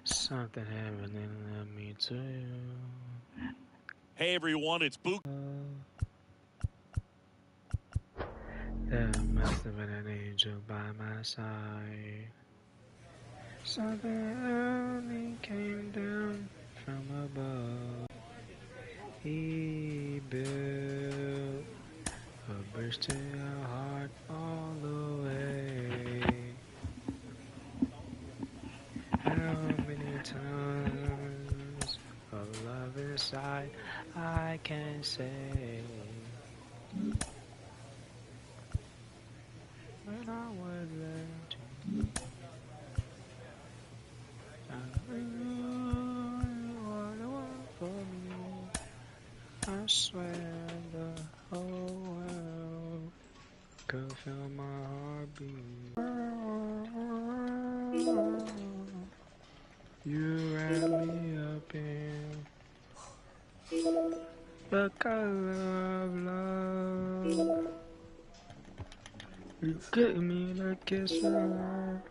Something happening, let me tell you. Hey everyone, it's Book. There must have been an angel by my side. Something only came down from above. He built a bridge to your heart all the way. How many times of love inside I can say when I was let you. I knew you were the one for me. I swear the whole world could feel my heartbeat. You wrap me up in the color of love. You give me the kiss of love.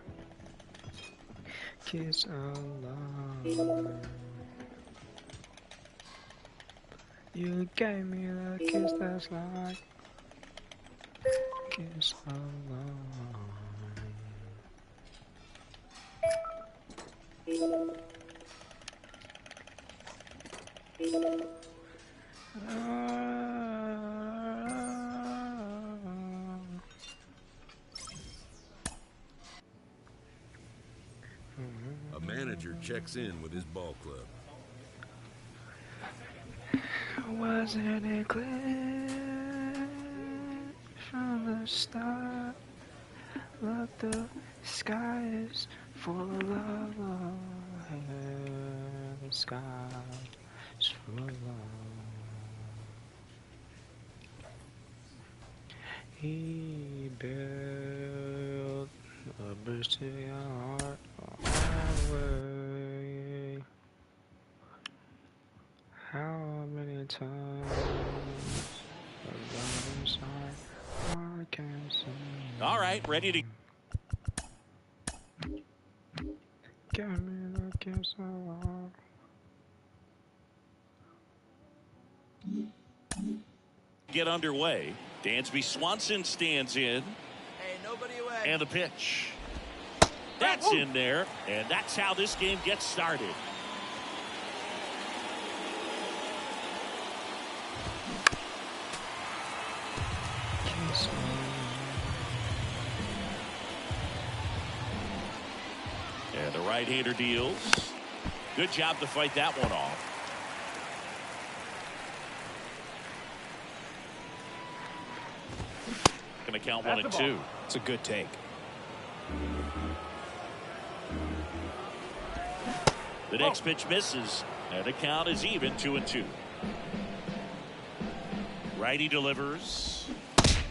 You gave me the kiss that's like kiss of love. A manager checks in with his ball club. Wasn't it clear from the start? Look, the sky is full of love. The sky is full of love. He built a bridge to your heart all the way. How many times of love inside I can say. All right, ready to Give me the kiss of love. get underway. Dansby Swanson stands in. Hey, nobody away. And the pitch. That's in there, and that's how this game gets started. Kiss of And the right-hander deals. Good job to fight that one off. Going to count 1-2. It's a good take. The next pitch misses, and the count is even 2-2. Righty delivers.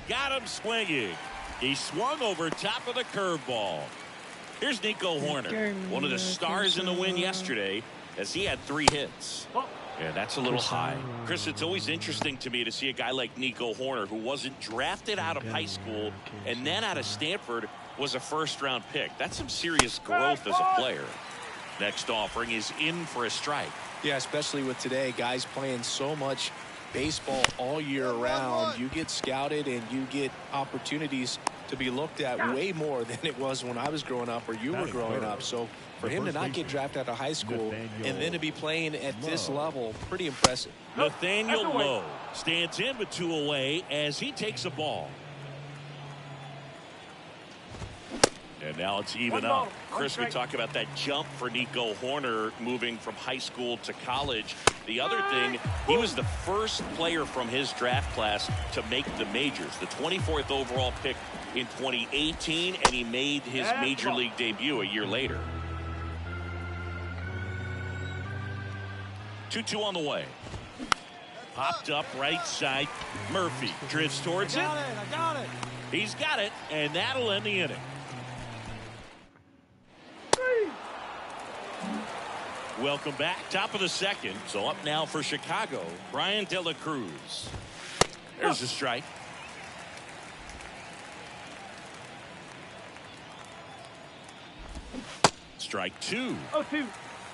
Got him swinging. He swung over top of the curveball. Here's Nico Horner, one of the stars in the win yesterday, as he had 3 hits. Yeah, that's a little high. Chris, it's always interesting to me to see a guy like Nico Horner, who wasn't drafted out of high school and then out of Stanford was a first-round pick. That's some serious growth as a player. Next offering is in for a strike. Yeah, especially with today, guys playing so much baseball all year round. You get scouted and you get opportunities to be looked at way more than it was when I was growing up or you were growing up. So for him to not get drafted out of high school and then to be playing at this level, pretty impressive. Nathaniel Lowe stands in with 2 away as he takes a ball. And now it's even up. Chris, we talk about that jump for Nico Horner moving from high school to college. The other thing, he was the first player from his draft class to make the majors. The 24th overall pick in 2018, and he made his major league debut a year later. 2-2 on the way. Popped up right side. Murphy drifts towards it. I got it. He's got it, and that'll end the inning. Welcome back. Top of the second. So up now for Chicago, Brian De La Cruz. There's a strike. strike two. 0-2.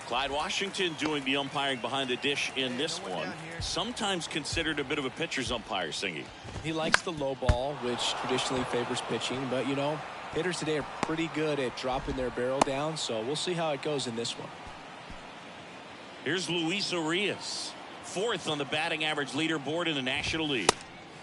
Clyde Washington doing the umpiring behind the dish in this one. Sometimes considered a bit of a pitcher's umpire, Singy. He likes the low ball, which traditionally favors pitching. But, you know, hitters today are pretty good at dropping their barrel down. So we'll see how it goes in this one. Here's Luis Urias, 4th on the batting average leaderboard in the National League.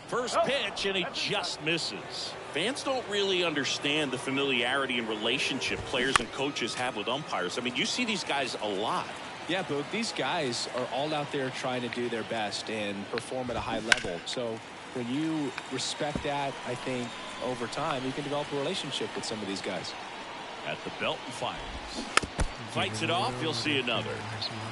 First pitch, and he just misses. Fans don't really understand the familiarity and relationship players and coaches have with umpires. I mean, you see these guys a lot. Yeah, but these guys are all out there trying to do their best and perform at a high level. So when you respect that, I think over time you can develop a relationship with some of these guys. At the belt and fires. Fights it off, you'll see another.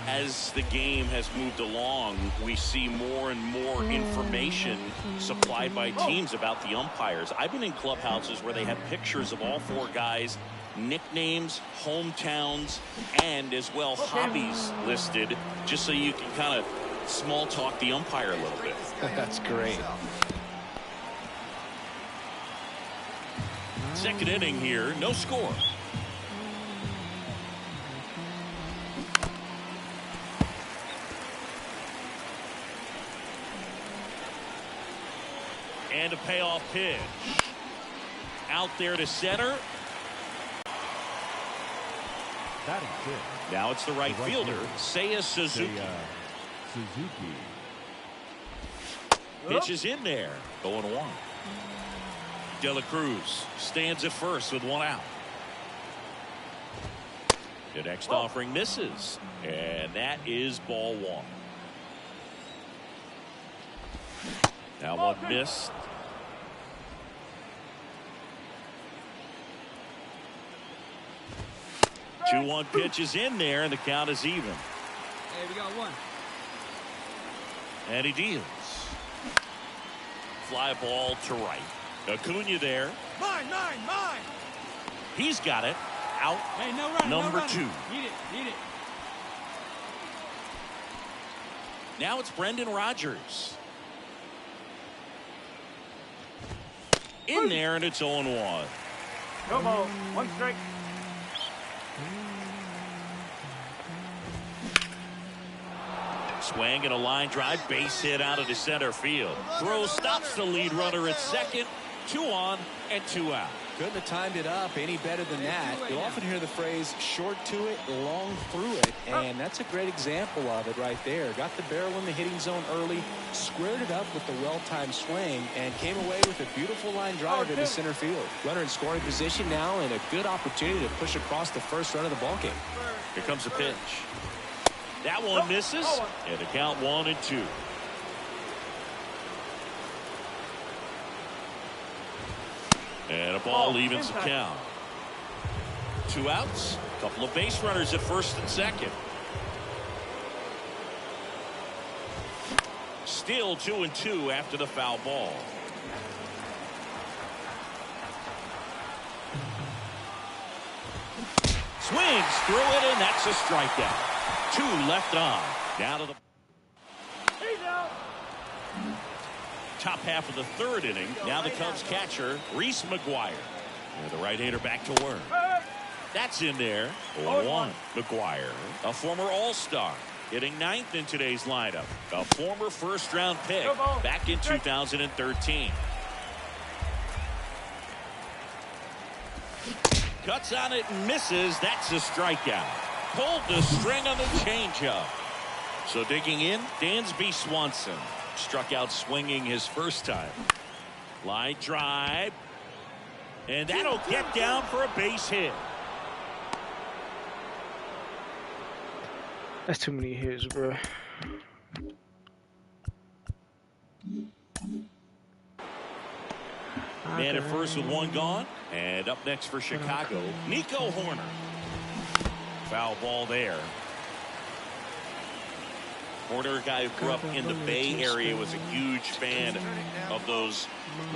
As the game has moved along, we see more and more information supplied by teams about the umpires. I've been in clubhouses where they have pictures of all 4 guys, nicknames, hometowns, and as well hobbies listed, just so you can kind of small talk the umpire a little bit. That's great. Second inning here, no score. And a payoff pitch. Out there to center. That is good. Now it's the right fielder, Seiya Suzuki. Pitch is in there. 0-1. De La Cruz stands at first with 1 out. The next offering misses. And that is ball 1. Now one missed. Two 2-1 pitch is in there, and the count is even. Hey, we got 1. And he deals. Fly ball to right. Acuna there. Mine. He's got it. Out. Hey, no run. Number no 2. Need it. Now it's Brendan Rodgers. In there, and it's 0-1. No ball. 1 strike. Swing and a line drive, base hit out of the center field. Throw stops the lead runner at second. 2 on and 2 out. Couldn't have timed it up any better than that. You'll often hear the phrase short to it, long through it, and that's a great example of it right there. Got the barrel in the hitting zone early, squared it up with the well-timed swing, and came away with a beautiful line drive into center field. Runner in scoring position now, and a good opportunity to push across the first run of the ballgame. Here comes the pitch. That one misses, and the count 1-2. And a ball evens the count. 2 outs, a couple of base runners at first and second. Still 2-2 after the foul ball. Swings through it, and that's a strikeout. 2 left on. Down to the top half of the 3rd inning. Now the Cubs catcher, Reese McGuire. And the right-hander back to work. That's in there. 0-1. McGuire, a former All-Star, hitting 9th in today's lineup. A former first-round pick back in 2013. Cuts on it and misses. That's a strikeout. Pulled the string on the changeup. So digging in, Dansby Swanson. Struck out swinging his first time. Line drive. And that'll get down for a base hit. That's too many hits, bro. Man at first with 1 gone. And up next for Chicago, Nico Horner. Foul ball there. Horner, a guy who grew up in the Bay Area, was a huge fan of those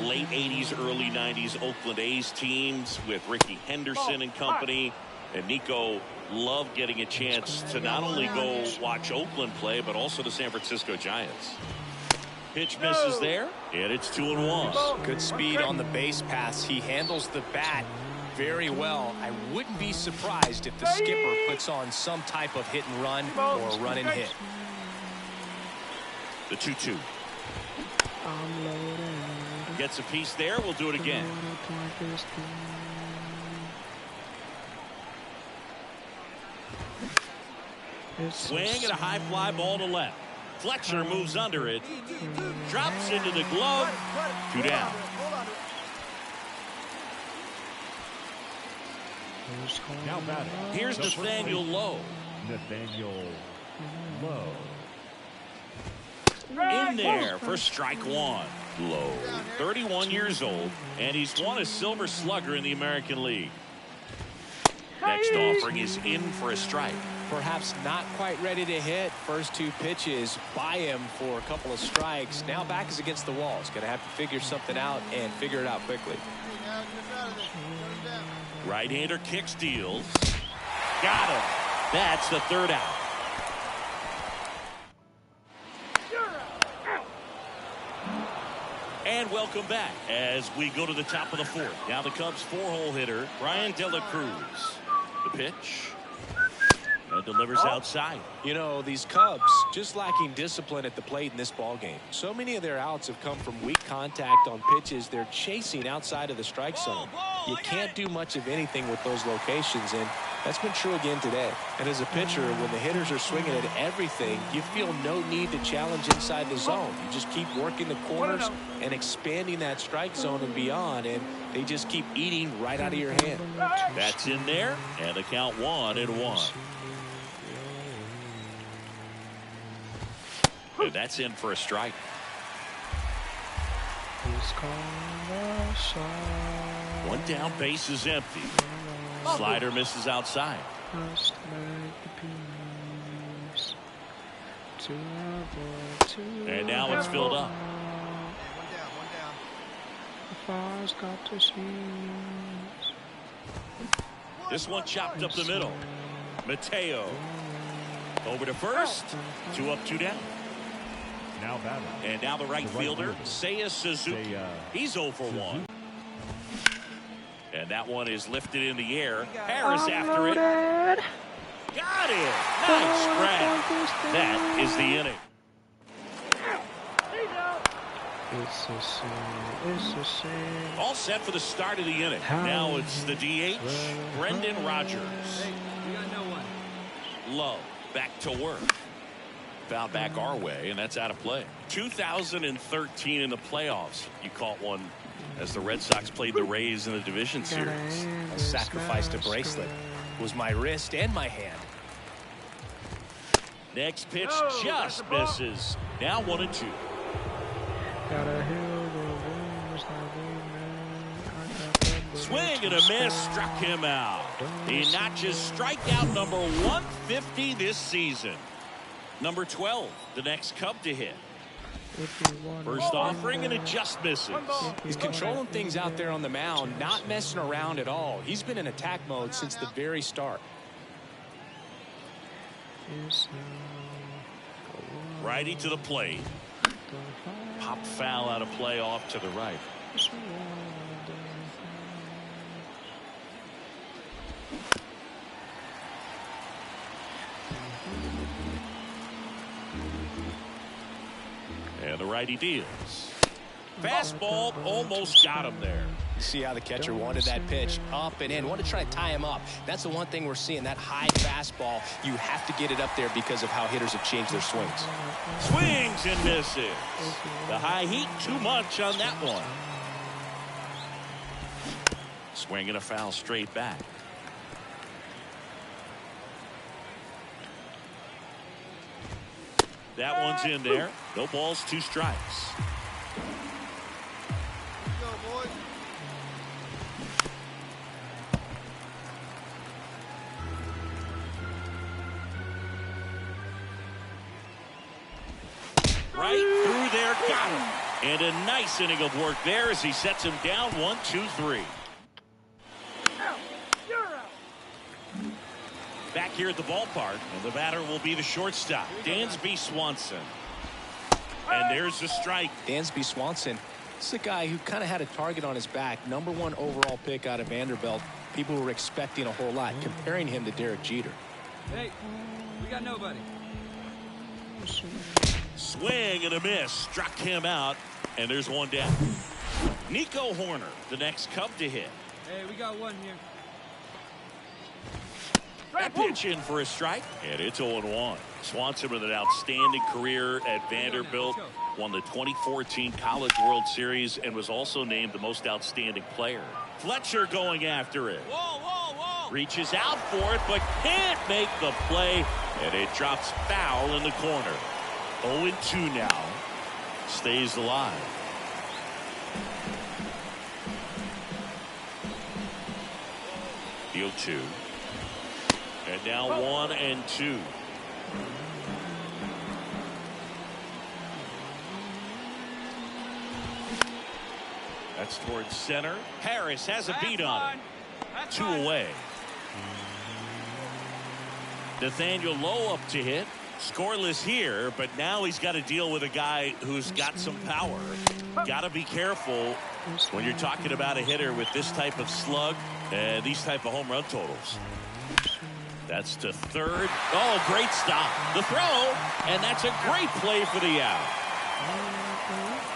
late 80s, early 90s Oakland A's teams with Rickey Henderson and company. And Nico loved getting a chance to not only go watch Oakland play, but also the San Francisco Giants. Pitch misses there, and it's 2-1. Good speed on the base pass. He handles the bat very well. I wouldn't be surprised if the skipper puts on some type of hit and run or run and hit. The 2-2. Gets a piece there. We'll do it again. Swing and a high fly ball to left. Fletcher moves under it. Drops into the glove. 2 down. Now batting. Here's Nathaniel Lowe. Nathaniel Lowe. In there for strike 1. Lowe, 31 years old, and he's won a Silver Slugger in the American League. Next offering is in for a strike. Perhaps not quite ready to hit. First 2 pitches by him for a couple of strikes. Now back is against the wall. He's going to have to figure something out and figure it out quickly. Right-hander kicks, deals. Got him. That's the 3rd out. And welcome back as we go to the top of the 4th. Now the Cubs 4-hole hitter, Brian De La Cruz. The pitch. And delivers outside. You know, these Cubs just lacking discipline at the plate in this ball game. So many of their outs have come from weak contact on pitches they're chasing outside of the strike zone. You can't do much of anything with those locations, and that's been true again today. And as a pitcher, when the hitters are swinging at everything, you feel no need to challenge inside the zone. You just keep working the corners and expanding that strike zone and beyond, and they just keep eating right out of your hand. That's in there, and the count 1-1. And that's in for a strike. One down, base is empty. Slider misses outside. And now it's filled up. This one chopped up the middle. Mateo over to first. 2 up, 2 down. Now batting. And now the right fielder, Seiya Suzuki. He's 0 for 1. And that one is lifted in the air. Harris after it. Got it. Nice grab. That is the inning. All set for the start of the inning. Now it's the DH, Brendan Rodgers. Love back to work. Foul back our way, and that's out of play. 2013 in the playoffs. You caught one as the Red Sox played the Rays in the division series. I sacrificed a bracelet. It was my wrist and my hand. Next pitch just misses. Now 1-2. Swing and a miss, struck him out. He notches strikeout number 150 this season. Number 12, the next Cub to hit. First offering, and it just misses. He's controlling things out there on the mound, not messing around at all. He's been in attack mode since the very start. Righty to the plate. Pop foul out of play off to the right. And the righty deals. Fastball almost got him there. You see how the catcher wanted that pitch up and in. Wanted to try to tie him up. That's the one thing we're seeing, that high fastball. You have to get it up there because of how hitters have changed their swings. Swings and misses. The high heat, too much on that one. Swing and a foul straight back. That one's in there. No balls, 2 strikes. Right through there, got him. And a nice inning of work there as he sets him down 1-2-3. Back here at the ballpark, and the batter will be the shortstop, Dansby Swanson. And there's the strike. Dansby Swanson, this is a guy who kind of had a target on his back. #1 overall pick out of Vanderbilt. People were expecting a whole lot, comparing him to Derek Jeter. Hey, we got nobody. Swing and a miss. Struck him out, and there's one down. Nico Horner, the next Cub to hit. Hey, we got one here. That pitch in for a strike, and it's 0-1. Swanson with an outstanding career at Vanderbilt, won the 2014 College World Series, and was also named the most outstanding player. Fletcher going after it. Whoa, whoa, whoa! Reaches out for it, but can't make the play, and it drops foul in the corner. 0-2 now. Stays alive. The 0-2. And now 1-2. That's towards center. Harris has a beat on it. 2 away. Nathaniel Lowe up to hit. Scoreless here, but now he's got to deal with a guy who's got some power. Got to be careful when you're talking about a hitter with this type of slug and these type of home run totals. That's to third. Oh, great stop. The throw, and that's a great play for the out.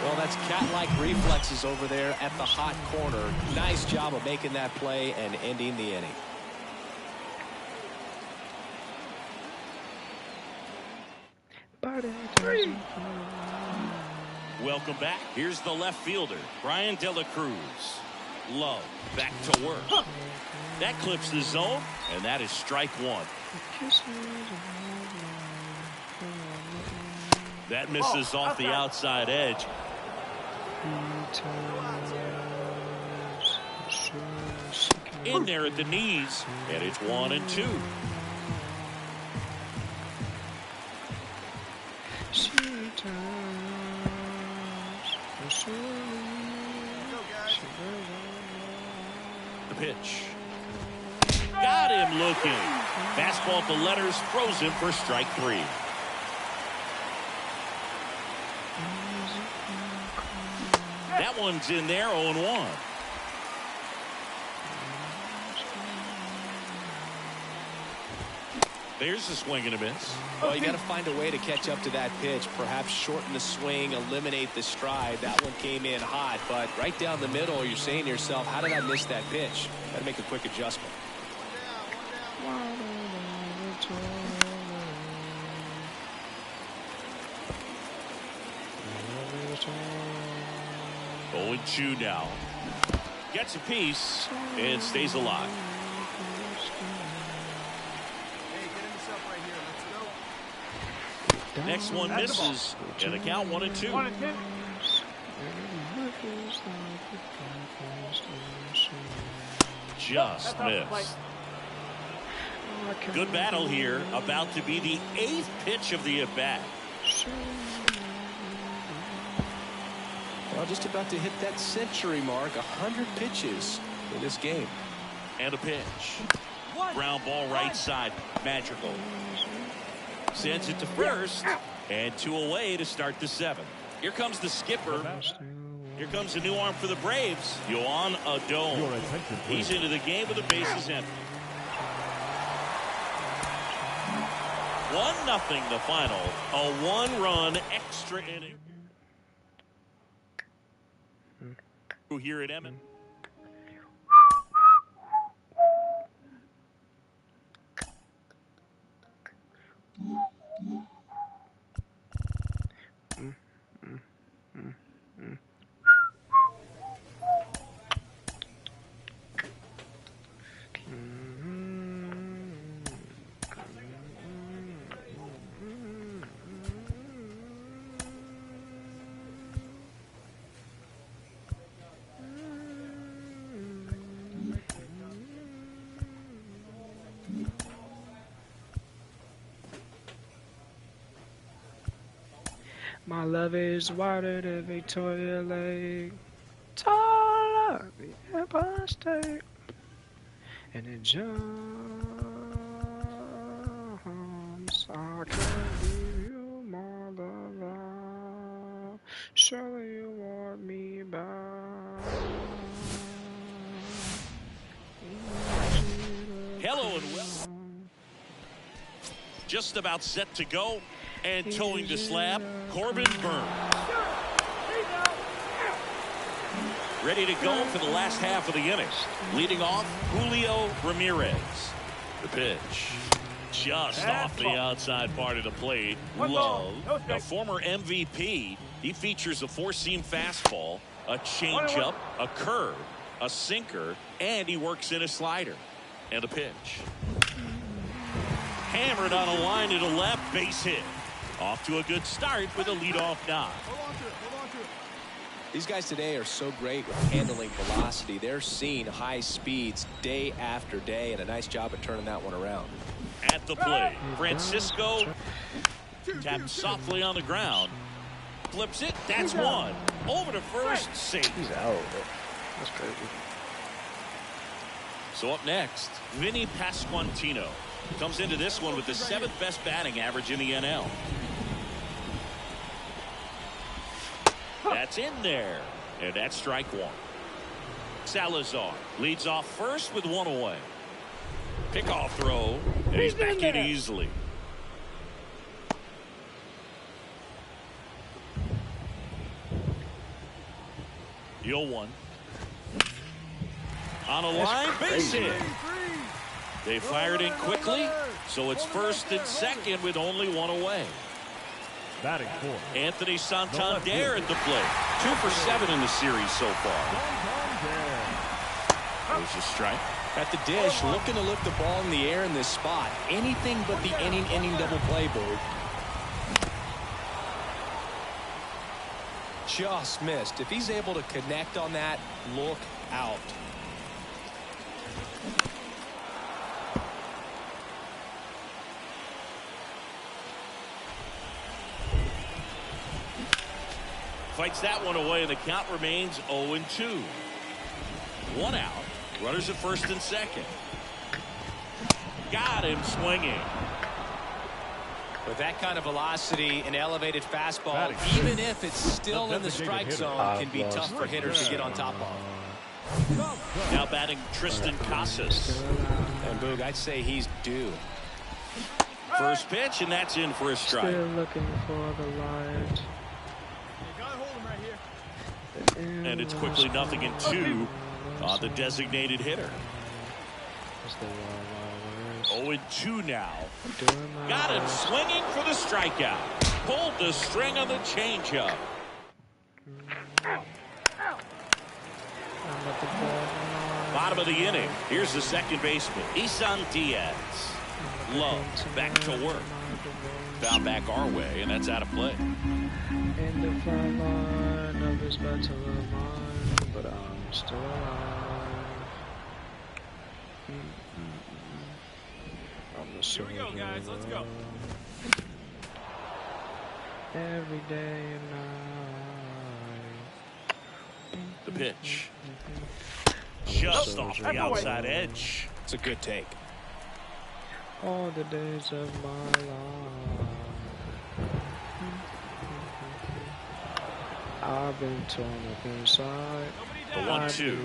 Well, that's cat-like reflexes over there at the hot corner. Nice job of making that play and ending the inning. Welcome back. Here's the left fielder, Brian De La Cruz. Love back to work. That clips the zone, and that is strike one. That misses off the outside edge. In there at the knees, and it's 1-2. The pitch. Got him looking. Fastball to letters, throws him for strike 3. That one's in there, 0-1. There's a swing and a miss. Well, you got to find a way to catch up to that pitch. Perhaps shorten the swing, eliminate the stride. That one came in hot, but right down the middle, you're saying to yourself, how did I miss that pitch? Got to make a quick adjustment. 0-2 now. Gets a piece and stays alive. Next one misses, and the count 1-2. Just missed. Good battle here. About to be the 8th pitch of the at-bat. Well, just about to hit that century mark. 100 pitches in this game. And a pitch. Ground ball right side. Magical. Sends it to first, and 2 away to start the 7th. Here comes the skipper. Here comes a new arm for the Braves, Yohan Adon. He's into the game with the bases empty. 1-0 the final. A 1-run extra inning. Here at Emmett. My love is wider than Victoria Lake, taller than the Empire State, and it jumps. I can't give you my love. Surely you want me back. Just about set to go. And towing the slab, Corbin Burns. Ready to go for the last half of the inning. Leading off, Julio Ramirez. The pitch. Just off the outside part of the plate. Love, a former MVP. He features a four-seam fastball, a changeup, a curve, a sinker, and he works in a slider. And a pitch. Hammered on a line to the left, base hit. Off to a good start with a leadoff knock. These guys today are so great with handling velocity. They're seeing high speeds day after day, and a nice job of turning that one around. At the plate, Francisco taps softly on the ground. Flips it. That's one. Over to first. Safe. He's out. That's crazy. So up next, Vinny Pasquantino comes into this one with the 7th best batting average in the NL. That's in there. And that's strike one. Salazar leads off first with one away. Pickoff throw. And he's back in easily. Deal one. On a line, base hit. They fired in quickly, so it's first and second with only one away. Batting four. Anthony Santander at the plate. 2 for 7 in the series so far. There's a strike. At the dish, looking to lift the ball in the air in this spot. Anything but the inning double play, Boog. Just missed. If he's able to connect on that, look out. Fights that one away, and the count remains 0-2. One out. Runners at first and second. Got him swinging. With that kind of velocity, an elevated fastball, even if it's still in the strike zone, can be tough for hitters to get on top of. Now batting Tristan Casas. And Boog, I'd say he's due. First pitch, and that's in for a strike. Still looking for the light. And it's quickly 0-2 on the designated hitter. 0-2 now. Got him swinging for the strikeout. Pulled the string on the changeup. Bottom of the inning. Here's the second baseman, Isan Diaz. Love back to work. Foul back our way, and that's out of play. In the front line of this battle of mine, but I'm still alive. Here we go, guys. Let's go. Every day and night. The pitch. Just off the outside edge. It's a good take. All the days of my life. I've been torn up inside. The 1-2.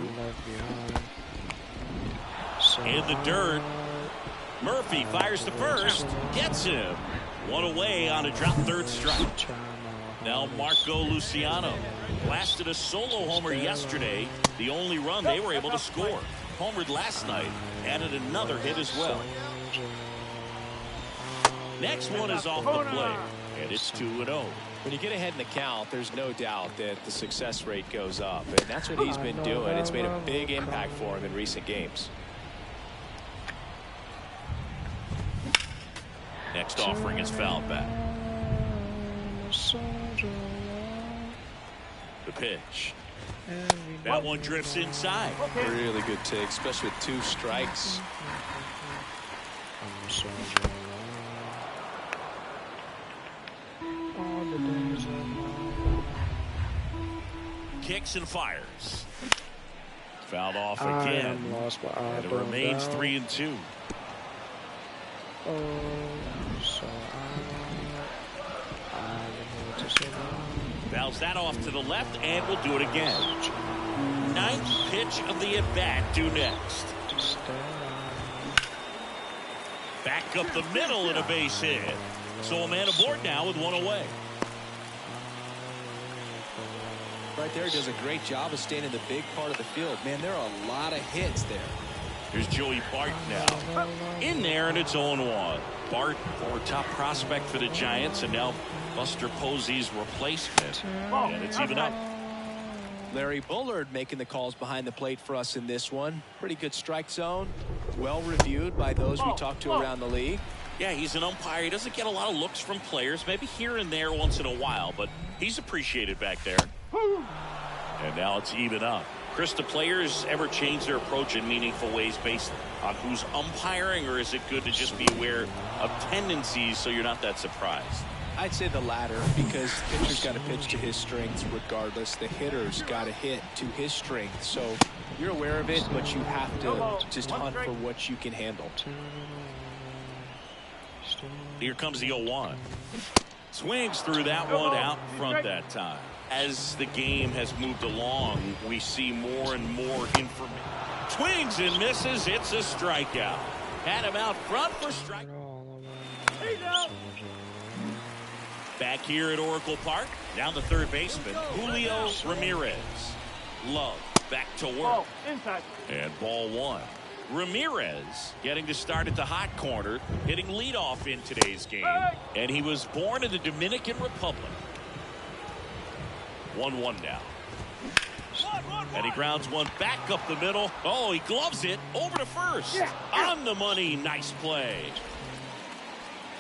So in the dirt. Murphy fires to first. Gets him. One away on a drop third strike. Now Marco Luciano blasted a solo homer yesterday. The only run they were able to score. Homered last night. Added another hit as well. Next one is off the plate. And it's 2-0. When you get ahead in the count, there's no doubt that the success rate goes up. And that's what he's been doing. It's made a big impact for him in recent games. Next offering is fouled back. The pitch. That one drifts inside. Really good take, especially with 2 strikes. Kicks and fires. Fouled off again. And it remains 3-2. Fouls that off to the left, and we'll do it again. 9th pitch of the at-bat due next. Back up the middle and a base hit. So a man aboard now with one away. Right there, does a great job of staying in the big part of the field. Man, there are a lot of hits there. Here's Joey Bart now. In there, and it's 0-1. Bart, former top prospect for the Giants, and now Buster Posey's replacement. And it's even up. Larry Bullard making the calls behind the plate for us in this one. Pretty good strike zone. Well reviewed by those we talked to around the league. Yeah, he's an umpire. He doesn't get a lot of looks from players, maybe here and there once in a while, but he's appreciated back there. And now it's even up. Chris, do players ever change their approach in meaningful ways based on who's umpiring, or is it good to just be aware of tendencies so you're not that surprised? I'd say the latter, because the pitcher's got to pitch to his strengths regardless. The hitter's got to hit to his strength. So you're aware of it, but you have to just hunt for what you can handle. Here comes the 0-1. Swings through that one out front that time. As the game has moved along, we see more and more information. Swings and misses. It's a strikeout. Had him out front for strike. Back here at Oracle Park, down the third baseman, Julio Ramirez. Love back to work. And ball one. Ramirez getting to start at the hot corner, hitting leadoff in today's game. And he was born in the Dominican Republic. 1-1 now. And he grounds one back up the middle. Oh, he gloves it over to first. On the money. Nice play.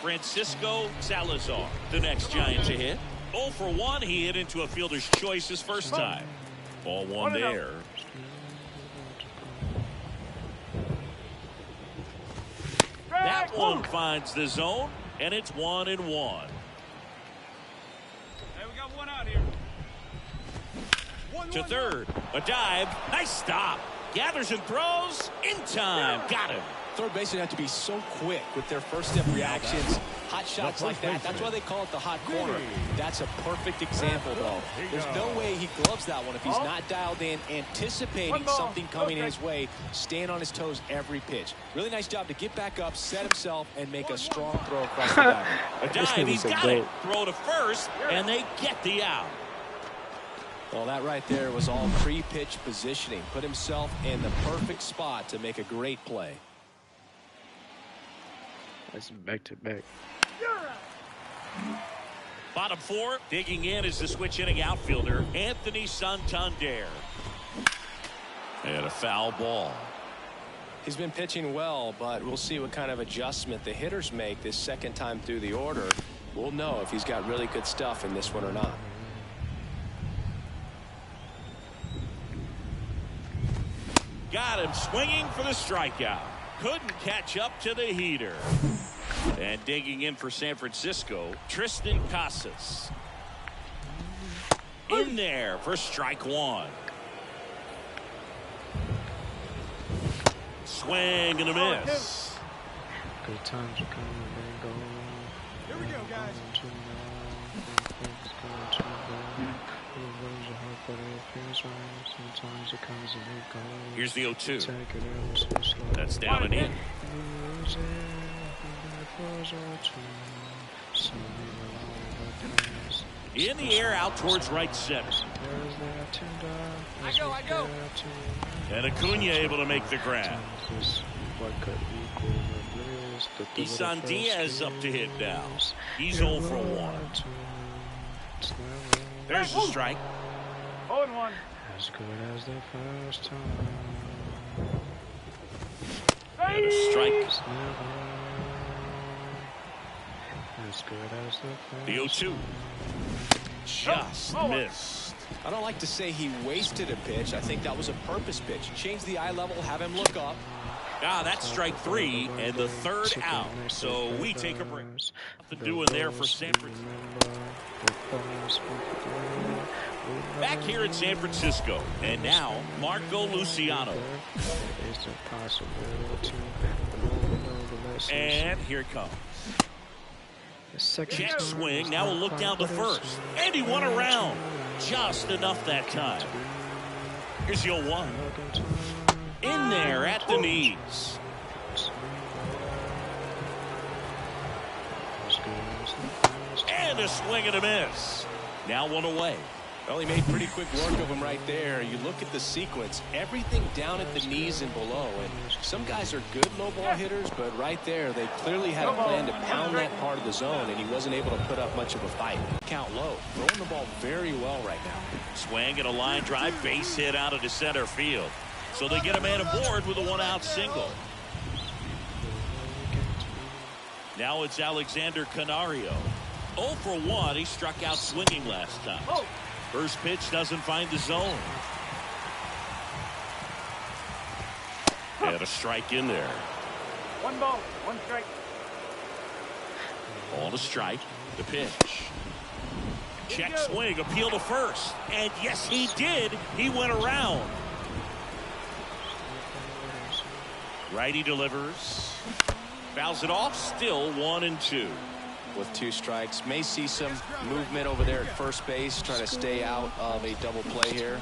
Francisco Salazar, the next Giant to hit. 0 for 1. He hit into a fielder's choice his first time. Ball one there. That one finds the zone, and it's 1-1. Hey, we got one out here. To third, a dive, nice stop. Gathers and throws in time. Got him. Third basemen have to be so quick with their first step reactions. Hot shots like that. That's why they call it the hot corner. That's a perfect example, though. There's no way he gloves that one if he's not dialed in, anticipating something coming his way, staying on his toes every pitch. Really nice job to get back up, set himself, and make a strong throw across the back. A dive, he's got it. Throw to first, and they get the out. Well, that right there was all pre-pitch positioning. Put himself in the perfect spot to make a great play. That's back-to-back. Bottom four, digging in is the switch hitting outfielder, Anthony Santander. And a foul ball. He's been pitching well, but we'll see what kind of adjustment the hitters make this second time through the order. We'll know if he's got really good stuff in this one or not. Got him swinging for the strikeout. Couldn't catch up to the heater. And digging in for San Francisco, Tristan Casas. In there for strike one. Swing and a miss. Good times are coming and go. Here we go, guys. Sometimes it comes and it goes. Here's the 0-2. Take it ever so slow. That's down and in. In the air out towards right center. I go. And Acuna able to make the grab. Isan Diaz up to hit now. He's 0 for 1. There's the strike. 0-1. As good as the first time. And a strike. As good as the The 0-2. Just missed. I don't like to say he wasted a pitch. I think that was a purpose pitch. Change the eye level, have him look up. That's strike 3 and the third out. So we take a break. Nothing doing there for San Francisco. Back here in San Francisco. And now, Marco Luciano. And here it comes. Jet swing. Now we'll look down to first. And he won around. Just enough that time. Here's the 0-1. In there at the knees. And a swing and a miss. Now one away. Well, he made pretty quick work of him right there. You look at the sequence, everything down at the knees and below. And some guys are good low ball hitters, but right there, they clearly had a plan to pound that part of the zone, and he wasn't able to put up much of a fight. Count low, throwing the ball very well right now. Swing and a line drive, base hit out of the center field. So they get a man aboard with a one-out single. Now it's Alexander Canario. 0 for 1. He struck out swinging last time. First pitch doesn't find the zone. And a strike in there. 1 ball, 1 strike. On a strike. The pitch. Check swing. Appeal to first. And yes, he did. He went around. Righty delivers. Fouls it off. Still 1-2. With 2 strikes, may see some movement over there at first base, try to stay out of a double play here.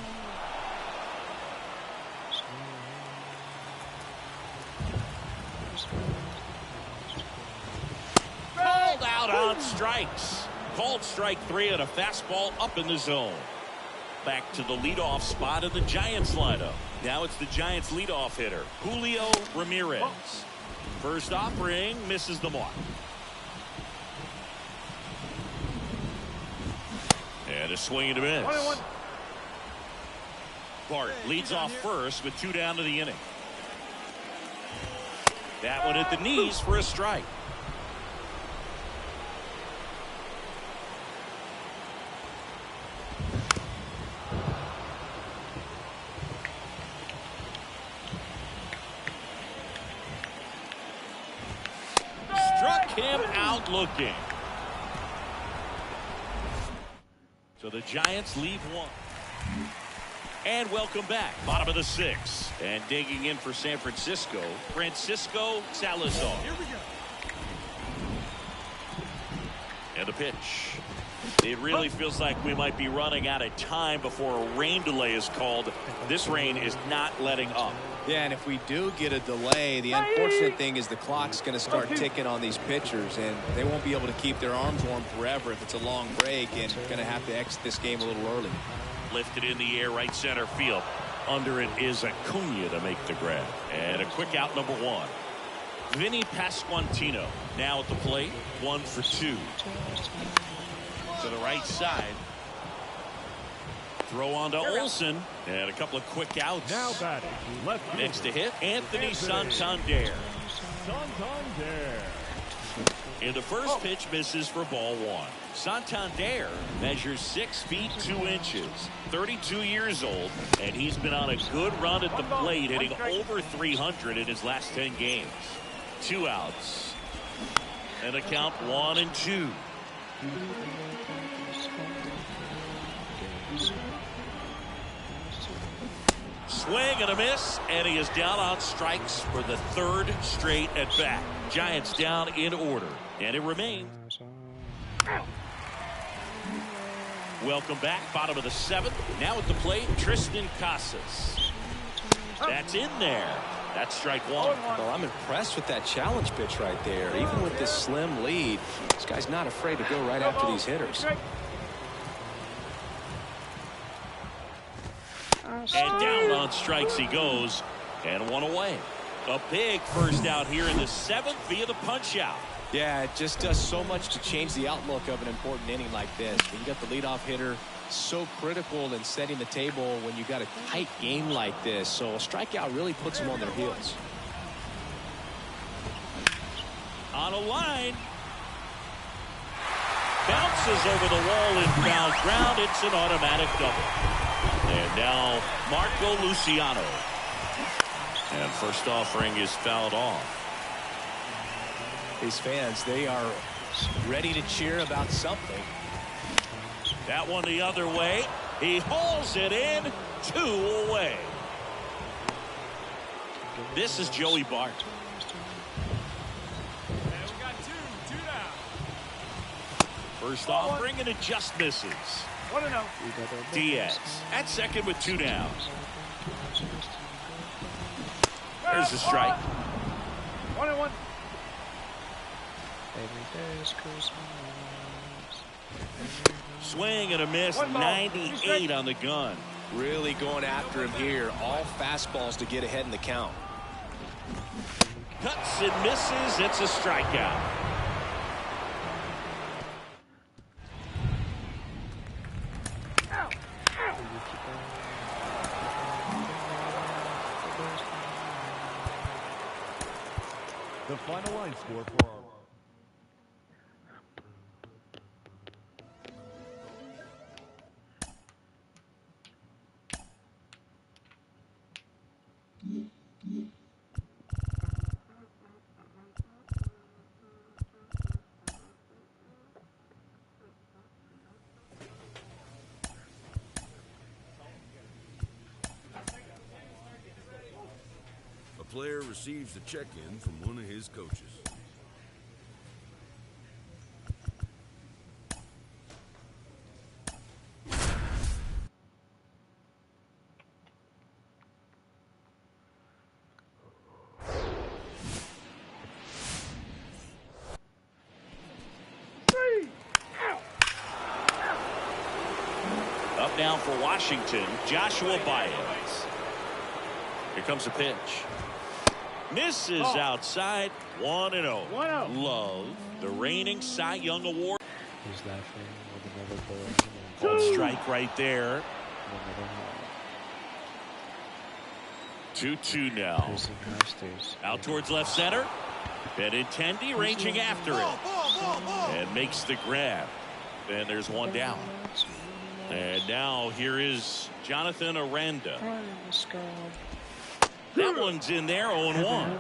Called out on strikes. Called strike 3 and a fastball up in the zone. Back to the leadoff spot of the Giants lineup. Now it's the Giants leadoff hitter, Julio Ramirez. First offering misses the mark. And a swing and a miss. 1-1. Bart leads off first with 2 down to the inning. That one at the knees for a strike. Struck him out looking. So the Giants leave 1. And welcome back. Bottom of the 6th. And digging in for San Francisco, Francisco Salazar. Here we go. And a pitch. It really feels like we might be running out of time before a rain delay is called. This rain is not letting up. Yeah, and if we do get a delay, the unfortunate thing is the clock's going to start ticking on these pitchers, and they won't be able to keep their arms warm forever if it's a long break, and going to have to exit this game a little early. Lifted in the air, right center field. Under it is Acuna to make the grab. And a quick out, number 1. Vinny Pasquantino now at the plate, 1 for 2. To the right side. Throw on to Olsen. And a couple of quick outs. Now batting. Left Next to hit, Anthony Santander. Santander. And the first pitch misses for ball 1. Santander measures 6 feet 2 inches, 32 years old, and he's been on a good run at the plate, hitting over 300 in his last 10 games. 2 outs. And a count 1-2. Swing and a miss, and he is down on strikes for the 3rd straight at bat. Giants down in order, and it remains. Welcome back, bottom of the 7th. Now at the plate, Tristan Casas. That's in there. That's strike 1. Well, I'm impressed with that challenge pitch right there. Even with this slim lead, this guy's not afraid to go right after these hitters. And down on strikes he goes, and 1 away. A big first out here in the 7th via the punch out. Yeah, it just does so much to change the outlook of an important inning like this. When you got the leadoff hitter, so critical in setting the table when you got a tight game like this. So a strikeout really puts them on their heels. On a line. Bounces over the wall in foul ground. It's an automatic double. And now Marco Luciano. And first offering is fouled off. These fans, they are ready to cheer about something. That one the other way. He hauls it in. 2 away. This is Joey Bart. And we got two down. First offering and it just misses. 1-0. Diaz at second with 2 down. There's the strike. 1-1. Every day's Christmas. Swing and a miss. 98 on the gun. Really going after him here. All fastballs to get ahead in the count. Cuts and misses. It's a strikeout. The final line score for our A player receives a check-in from one of his coaches. Up now for Washington, Joshua Baez. Here comes the pitch. Misses outside. 1-0. 1-0. Love, the reigning Cy Young Award. He's laughing with another ball. On strike right there. 2-2 now. Prison hostage. Out towards left center. Benintendi ranging after it. And makes the grab. And there's one down. And now here is Jonathan Aranda. That one's in there, 0-1.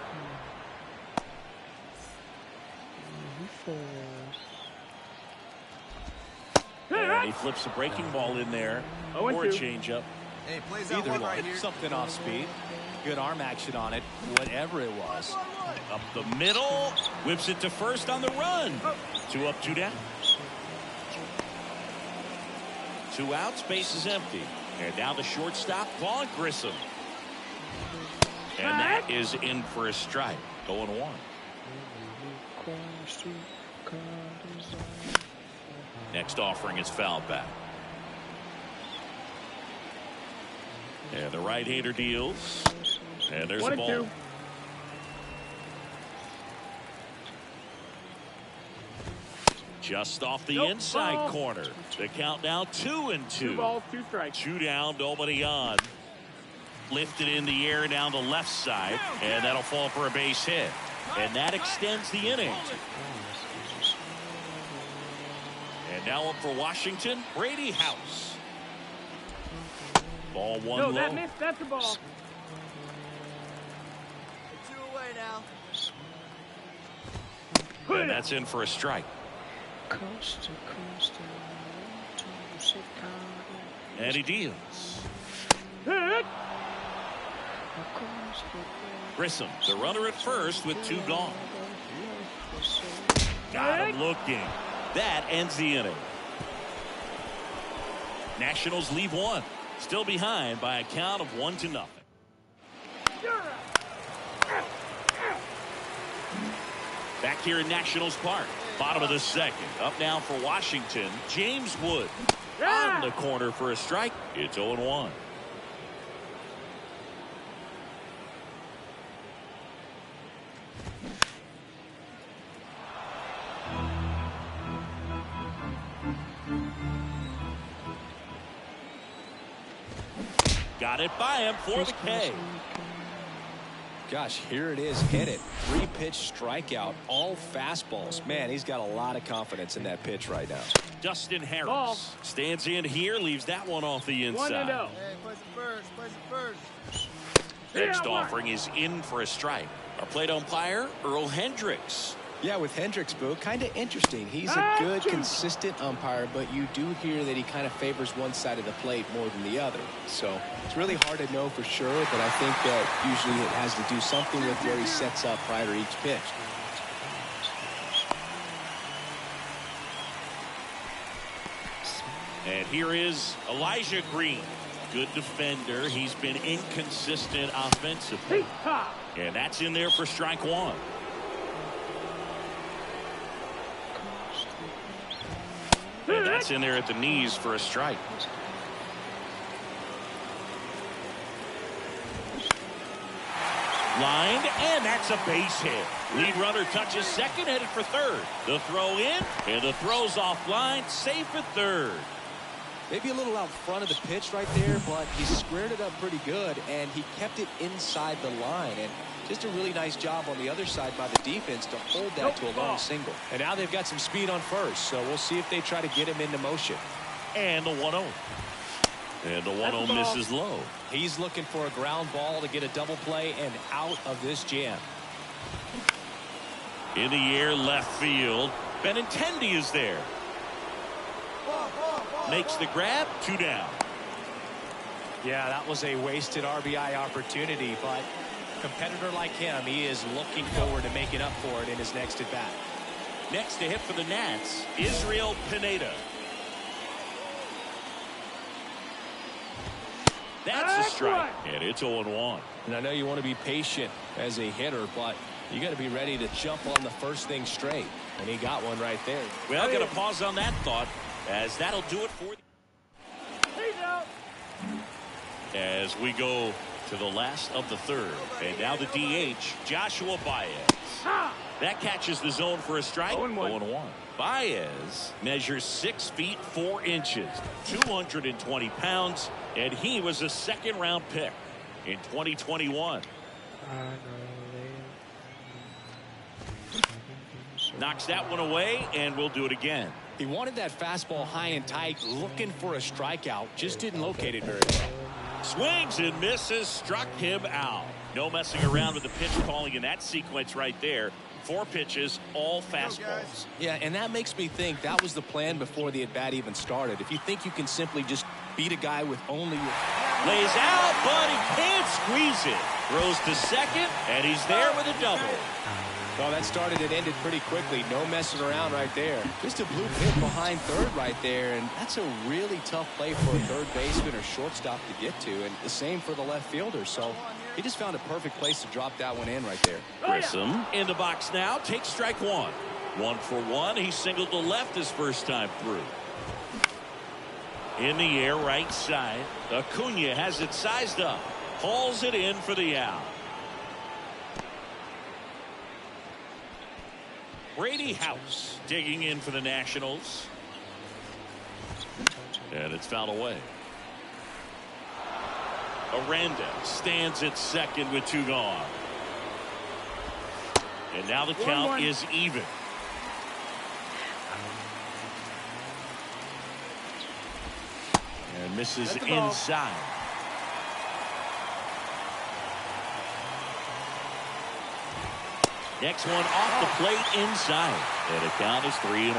And he flips a breaking ball in there. Or a changeup. Hey, plays out Either one one. right here. Something off speed. Good arm action on it. Whatever it was. Up the middle. Whips it to first on the run. 2 up, 2 down. 2 outs, base is empty. And now the shortstop, Vaughn Grissom. And that is in for a strike. 0-1. Next offering is fouled back. And the right-hander deals. And there's a ball. 1-2. Just off the inside corner. The count now 2-2. 2 balls, 2 strikes. 2 down, nobody on. Lifted in the air down the left side, and that'll fall for a base hit. And that extends the inning. And now up for Washington, Brady House. Ball 1 No, low. that missed. That's a ball. 2 away now. And that's in for a strike. Coast to coast to Chicago. And he deals. Hit. Grissom, the runner at first with 2 gone. Got him looking. That ends the inning. Nationals leave 1. Still behind by a count of 1-0. Back here in Nationals Park. Bottom of the second. Up now for Washington. James Wood. On the corner for a strike. It's 0-1. Got it by him for the K. Gosh, here it is. Hit it. 3-pitch strikeout. All fastballs. Man, he's got a lot of confidence in that pitch right now. Dustin Harris Ball. stands in here, leaves that one off the 1-0. inside. Hey, plays it first. Plays it first. Next offering is in for a strike. Our plate umpire, Earl Hendricks. Yeah, with Hendricks, Boo, kind of interesting. He's a good, consistent umpire, but you do hear that he kind of favors one side of the plate more than the other. So it's really hard to know for sure, but I think that usually it has to do something with where he sets up prior to each pitch. And here is Elijah Green. Good defender. He's been inconsistent offensively. And that's in there for strike 1. Gets in there at the knees for a strike. Lined, and that's a base hit. Lead runner touches second, headed for third. The throw in, and the throw's offline, safe at third. Maybe a little out front of the pitch right there, but he squared it up pretty good, and he kept it inside the line. And just a really nice job on the other side by the defense to hold that to a long single. And now they've got some speed on first, so we'll see if they try to get him into motion. And the 1-0. And the 1-0 misses low. He's looking for a ground ball to get a double play and out of this jam. In the air, left field. Benintendi is there. Makes the grab, 2 down. Yeah, that was a wasted RBI opportunity, but a competitor like him, he is looking forward to making up for it in his next at bat. Next to hit for the Nats, Israel Pineda. That's a strike, and it's 0-1. And I know you want to be patient as a hitter, but you got to be ready to jump on the first thing straight. And he got one right there. Well, going to pause on that thought, as that'll do it for as we go to the last of the third. And now the DH, Joshua Baez. That catches the zone for a strike. 0-1. Baez measures 6 feet 4 inches, 220 pounds, and he was a second-round pick in 2021. Knocks that one away, and we'll do it again. He wanted that fastball high and tight, looking for a strikeout, just didn't locate it very well. Swings and misses, struck him out. No messing around with the pitch calling in that sequence right there. 4 pitches, all fastballs. Yeah, and that makes me think that was the plan before the at-bat even started. If you think you can simply just beat a guy with only... Lays out, but he can't squeeze it. Throws to second, and he's there with a double. Well, that started and ended pretty quickly. No messing around right there. Just a blue hit behind third right there, and that's a really tough play for a third baseman or shortstop to get to, and the same for the left fielder. So he just found a perfect place to drop that one in right there. Grissom in the box now, takes strike 1. 1 for 1. He singled to left his first time through. In the air, right side. Acuna has it sized up. Hauls it in for the out. Brady House digging in for the Nationals. And it's fouled away. Aranda stands at second with 2 gone. And now the count is even. And misses inside. Next one off the plate inside. And the count is 3-1.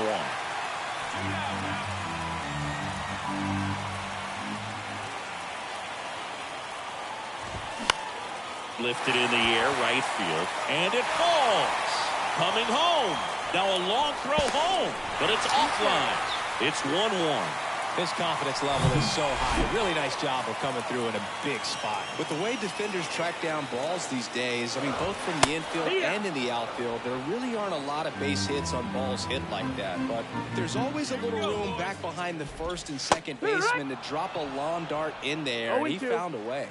Lifted in the air, right field, and it falls. Coming home. Now a long throw home, but it's offline. It's 1-1. His confidence level is so high. Really nice job of coming through in a big spot. With the way defenders track down balls these days, I mean, both from the infield and in the outfield, there really aren't a lot of base hits on balls hit like that. But there's always a little room back behind the first and second baseman to drop a lawn dart in there, and he found a way.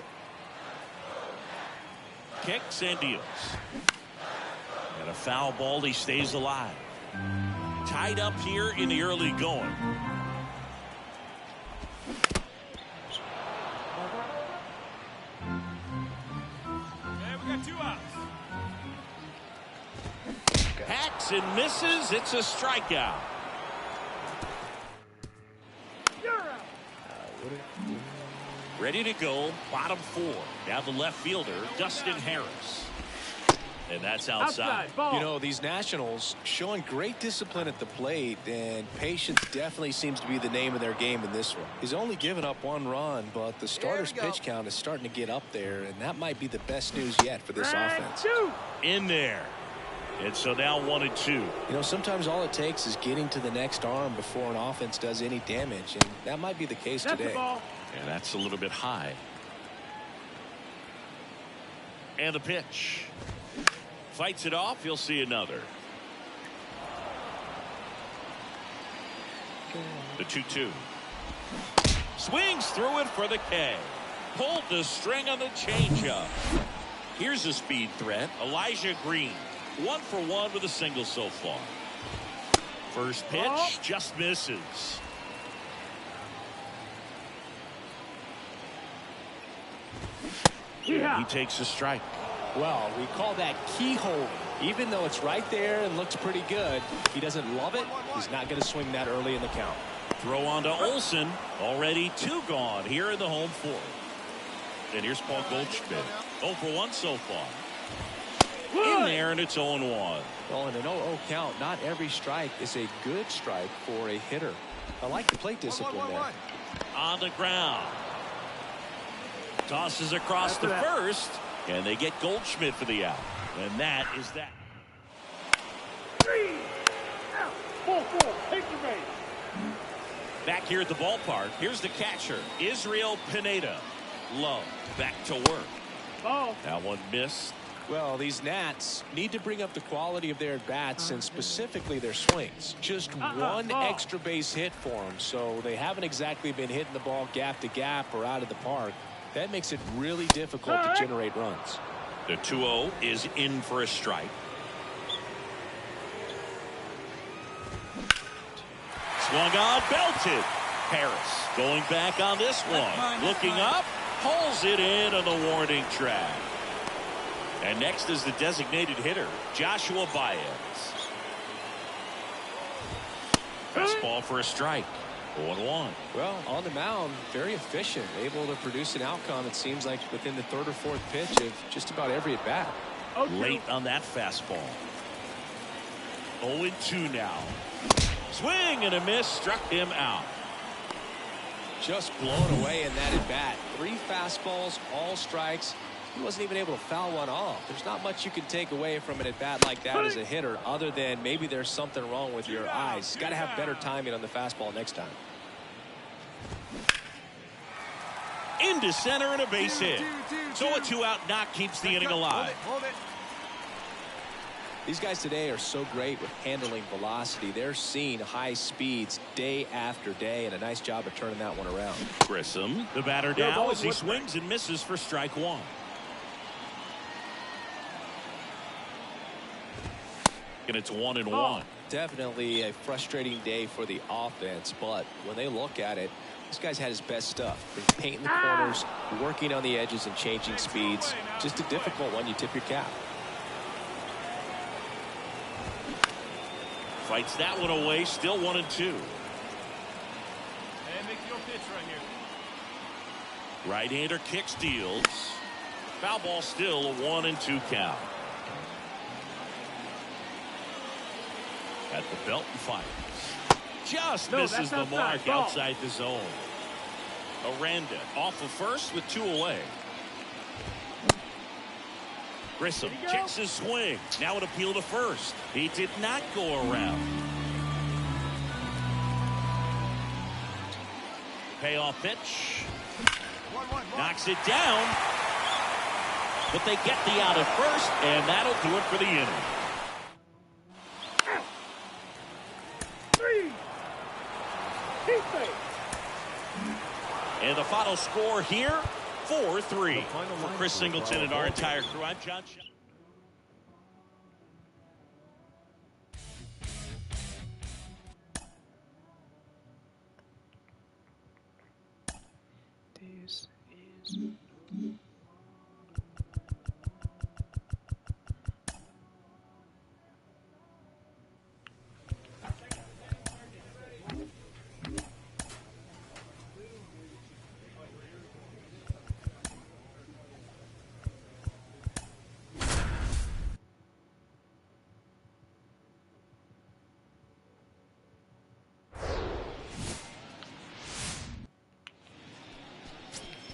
Kicks and deals. And a foul ball, he stays alive. Tied up here in the early going. Hacks and misses. It's a strikeout. Ready to go. Bottom 4. Now the left fielder, Dustin Harris. And that's outside. You know, these Nationals showing great discipline at the plate, and patience definitely seems to be the name of their game in this one. He's only given up 1 run, but the starter's pitch count is starting to get up there, and that might be the best news yet for this offense. In there. And so now 1-2. You know, sometimes all it takes is getting to the next arm before an offense does any damage, and that might be the case today. And that's a little bit high. And the pitch. Fights it off. You'll see another. The 2-2. Swings through it for the K. Pulled the string on the changeup. Here's a speed threat. Elijah Green. 1 for 1 with a single so far. First pitch just misses. Yeah. He takes a strike. Well, we call that keyhole. Even though it's right there and looks pretty good, he doesn't love it. He's not going to swing that early in the count. Throw on to Olsen. Already 2 gone here in the home fourth. And here's Paul Goldschmidt. 0 for 1 so far. In there, and it's 0-1. Well, in an 0-0 count, not every strike is a good strike for a hitter. I like the plate discipline there. On the ground. Tosses across the first, and they get Goldschmidt for the out. And that is that. 3 out. 4-4. Take the base. Back here at the ballpark, here's the catcher, Israel Pineda. Love back to work. Ball. That one missed. Well, these Nats need to bring up the quality of their at-bats and specifically their swings. Just one extra base hit for them, so they haven't exactly been hitting the ball gap to gap or out of the park. That makes it really difficult to generate runs. The 2-0 is in for a strike. Swung on, belted. Harris going back on this one. Looking up, pulls it in on the warning track. And next is the designated hitter, Joshua Baez. Fastball for a strike. 0-1. Well, on the mound, very efficient, able to produce an outcome, it seems like, within the 3rd or 4th pitch of just about every at-bat. Late on that fastball. 0-2 now. Swing and a miss, struck him out. Just blown away in that at-bat. 3 fastballs, all strikes. He wasn't even able to foul one off. There's not much you can take away from an at-bat like that as a hitter, other than maybe there's something wrong with your eyes. Got to have better timing on the fastball next time. Into center and a base hit. So a 2-out knock keeps the inning alive. Hold it. These guys today are so great with handling velocity. They're seeing high speeds day after day, and a nice job of turning that one around. Grissom, the batter now as he swings and misses for strike 1. And it's 1-1. Definitely a frustrating day for the offense, but when they look at it, this guy's had his best stuff. Been painting the corners, working on the edges and changing speeds. Just a difficult one. You tip your cap. Fights that one away, still 1-2. And make your pitch right here. Right-hander kick steals. Foul ball, still a 1-2 count. At the belt and fires. Just misses the mark outside the zone. Aranda off of first with 2 away. Grissom checks his swing. Now an appeal to first. He did not go around. Payoff pitch. Knocks it down. But they get the out at first, and that'll do it for the inning. 3. Keep it. And the final score here, 4-3. For Chris Singleton and our entire crew, I'm John. This is...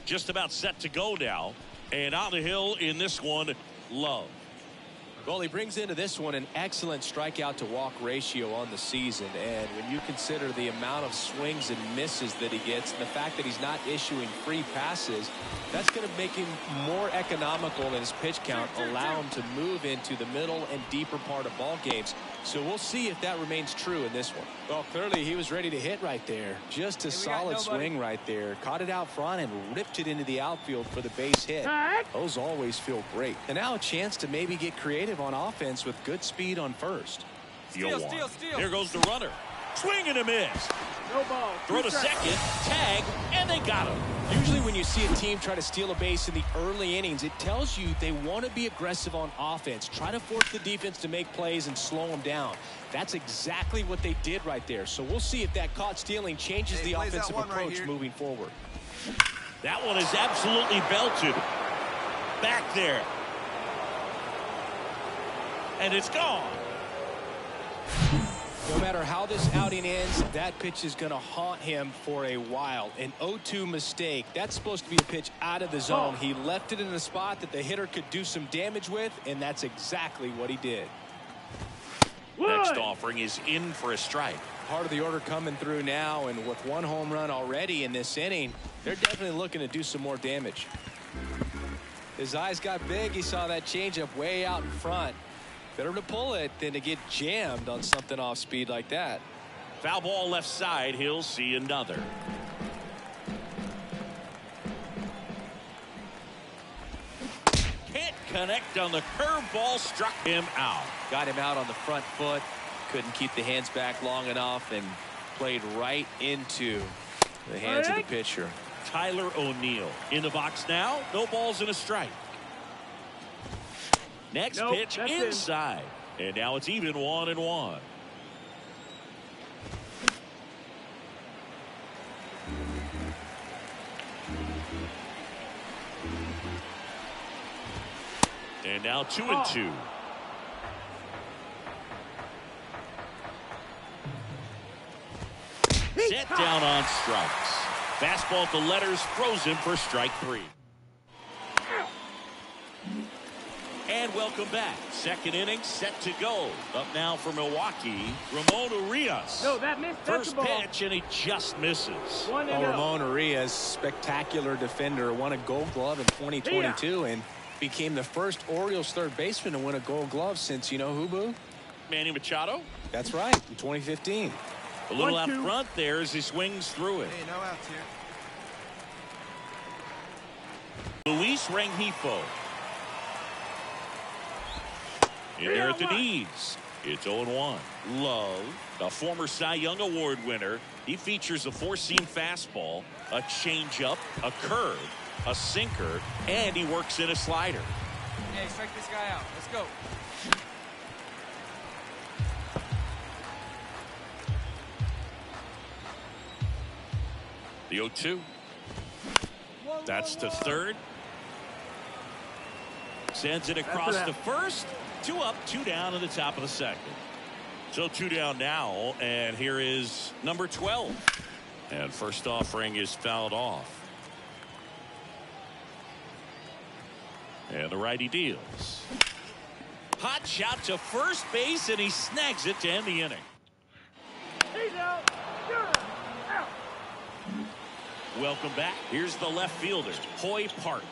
Just about set to go now. And on the hill in this one, Love. Well, he brings into this one an excellent strikeout to walk ratio on the season. And when you consider the amount of swings and misses that he gets, and the fact that he's not issuing free passes, that's going to make him more economical in his pitch count, allow him to move into the middle and deeper part of ball games. So we'll see if that remains true in this one. Well, clearly he was ready to hit right there. Just a solid swing right there. Caught it out front and ripped it into the outfield for the base hit. Those always feel great. And now a chance to maybe get creative on offense with good speed on first. Steal. Here goes the runner. Swing and a miss. No ball. Throw to second. Tag. And they got him. Usually when you see a team try to steal a base in the early innings, it tells you they want to be aggressive on offense. Try to force the defense to make plays and slow them down. That's exactly what they did right there. So we'll see if that caught stealing changes the offensive approach moving forward. That one is absolutely belted. Back there. And it's gone. No matter how this outing ends, that pitch is going to haunt him for a while. An 0-2 mistake. That's supposed to be a pitch out of the zone. He left it in a spot that the hitter could do some damage with, and that's exactly what he did. Next offering is in for a strike. Part of the order coming through now, and with one home run already in this inning, they're definitely looking to do some more damage. His eyes got big. He saw that changeup way out in front. Better to pull it than to get jammed on something off speed like that. Foul ball left side. He'll see another. Can't connect on the curveball. Struck him out. Got him out on the front foot. Couldn't keep the hands back long enough and played right into the hands of the pitcher. Tyler O'Neill in the box now. No balls and a strike. Next pitch inside. And now it's even 1-1. And now 2-2. Set down on strikes. Fastball at the letters, throws him for strike 3. And welcome back. Second inning set to go. Up now for Milwaukee, Ramon Urias. No, that missed. First pitch, and he just misses. Ramon Urias, spectacular defender, won a Gold Glove in 2022 and became the first Orioles third baseman to win a Gold Glove since, you know who, Boo? Manny Machado. That's right, in 2015. A little out front there as he swings through it. Hey, no outs here. Luis Rengifo. In there at the knees. It's 0-1. Love, a former Cy Young Award winner. He features a four-seam fastball, a changeup, a curve, a sinker, and he works in a slider. Hey, strike this guy out. Let's go. The 0-2. That's to third. Sends it across to first. 2 up, 2 down in the top of the second. So 2 down now, and here is number 12. And first offering is fouled off. And the righty deals. Hot shot to first base, and he snags it to end the inning. He's out. Out. Welcome back. Here's the left fielder, Hoy Park.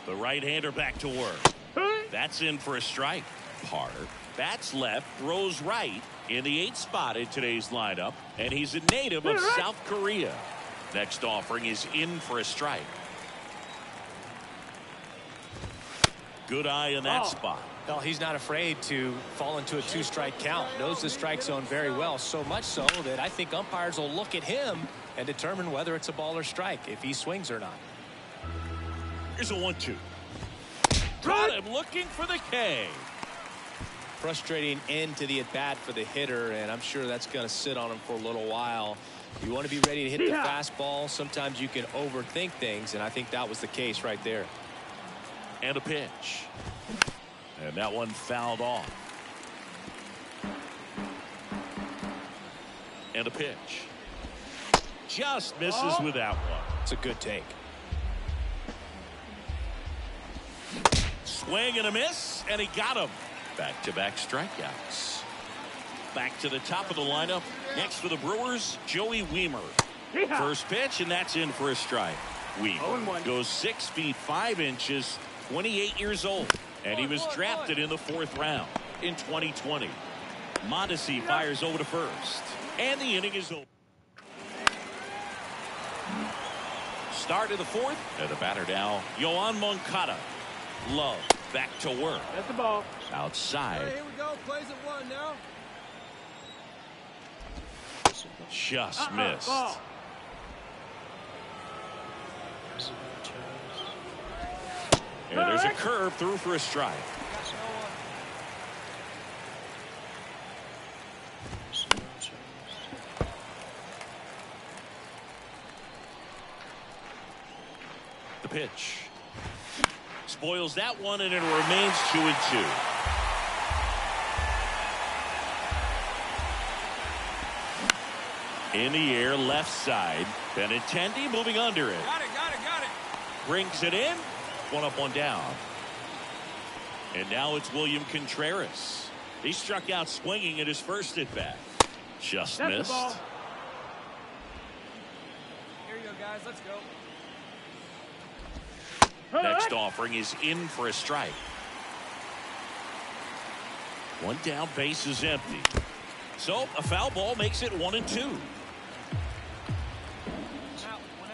The right-hander back to work. That's in for a strike. Park bats left, throws right in the 8th spot in today's lineup, and he's a native of South Korea. Next offering is in for a strike. Good eye in that spot. Well, he's not afraid to fall into a 2-strike count. Knows the strike zone very well, so much so that I think umpires will look at him and determine whether it's a ball or strike, if he swings or not. Here's a 1-2. Got him looking for the K. Frustrating end to the at-bat for the hitter, and I'm sure that's going to sit on him for a little while. You want to be ready to hit the fastball. Sometimes you can overthink things, and I think that was the case right there. And a pitch. And that one fouled off. And a pitch. Just misses with that one. It's a good take. Swing and a miss, and he got him. Back-to-back strikeouts. Back to the top of the lineup. Next for the Brewers, Joey Wiemer. First pitch, and that's in for a strike. Wiemer goes 6 feet 5 inches, 28 years old, and he was drafted in the 4th round in 2020. Mondesi fires over to first. And the inning is over. Start of the fourth. And the batter now, Yohan Moncada. Love back to work. That's the ball. Outside. Hey, here we go. Plays at 1 now. Just missed. Ball. And there's a curve through for a strike. The pitch. Spoils that one, and it remains 2-2. In the air, left side. Benintendi moving under it. Got it. Brings it in. 1 up, 1 down. And now it's William Contreras. He struck out swinging at his first at bat. Just That's missed. the ball. Here you go, guys. Let's go. Next offering is in for a strike. 1 down, base is empty. So a foul ball makes it 1-2. 1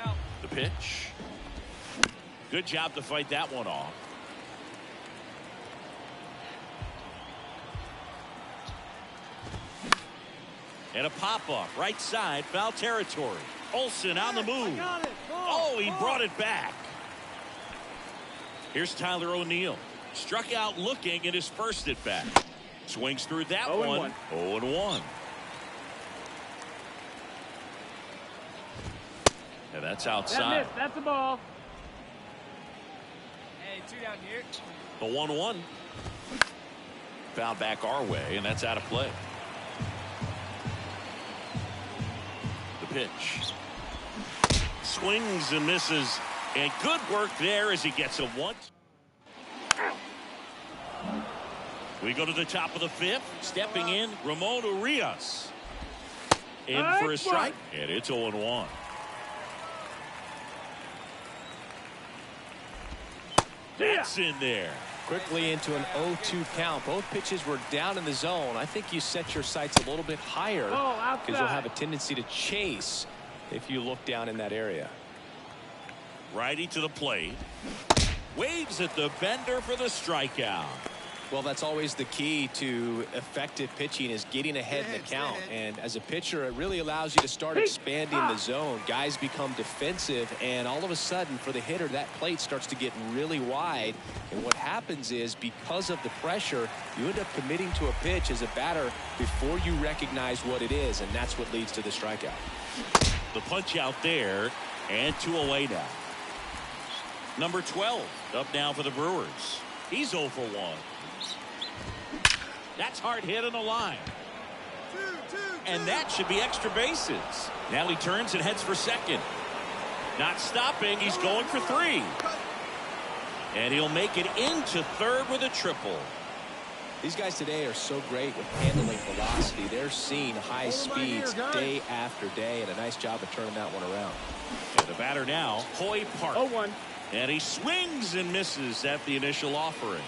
out. The pitch. Good job to fight that one off. And a pop-up, right side, foul territory. Olsen on the move. Oh, he brought it back. Here's Tyler O'Neill. Struck out looking at his first at bat. Swings through that 0-1. 0-1. And that's outside. That's the ball. Hey, 2 down here. The 1-1. Foul back our way, and that's out of play. The pitch. Swings and misses. And good work there as he gets a 1. We go to the top of the 5th. Stepping in, Ramon Urias. In for a strike. And it's 0-1. That's in there. Quickly into an 0-2 count. Both pitches were down in the zone. I think you set your sights a little bit higher because you'll have a tendency to chase if you look down in that area. Righty to the plate. Waves at the bender for the strikeout. Well, that's always the key to effective pitching, is getting ahead in the count. And as a pitcher, it really allows you to start expanding the zone. Guys become defensive, and all of a sudden, for the hitter, that plate starts to get really wide. And what happens is, because of the pressure, you end up committing to a pitch as a batter before you recognize what it is, and that's what leads to the strikeout. The punch out there, and 2 away now. Number 12 up now for the Brewers. He's 0 for 1. That's hard hit on the line. And that should be extra bases. Now he turns and heads for second. Not stopping. He's going for 3. And he'll make it into third with a triple. These guys today are so great with handling velocity. They're seeing high speeds day after day, and a nice job of turning that one around. And the batter now, Hoy Park. 0-1. And he swings and misses at the initial offering.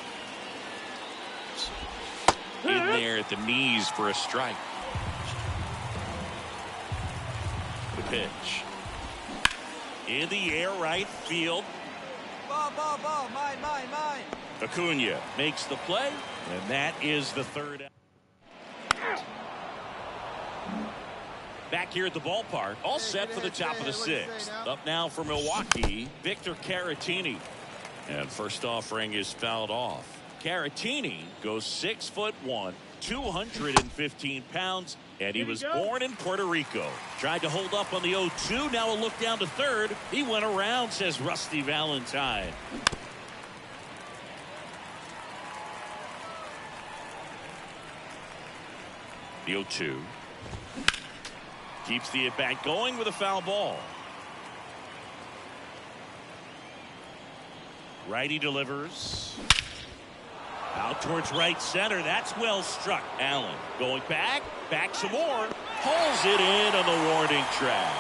In there at the knees for a strike. The pitch. In the air, right field. Ball. Mine. Acuna makes the play, and that is the 3rd out. Back here at the ballpark, all set for the top of the 6th. Up now for Milwaukee, Victor Caratini. And first offering is fouled off. Caratini goes 6'1", 215 pounds, and he was born in Puerto Rico. Tried to hold up on the 0-2. Now a look down to third. He went around, says Rusty Valentine. The 0-2. Keeps the at-bat going with a foul ball. Righty delivers. Out towards right center. That's well struck. Allen going back some more. Pulls it in on the warning track.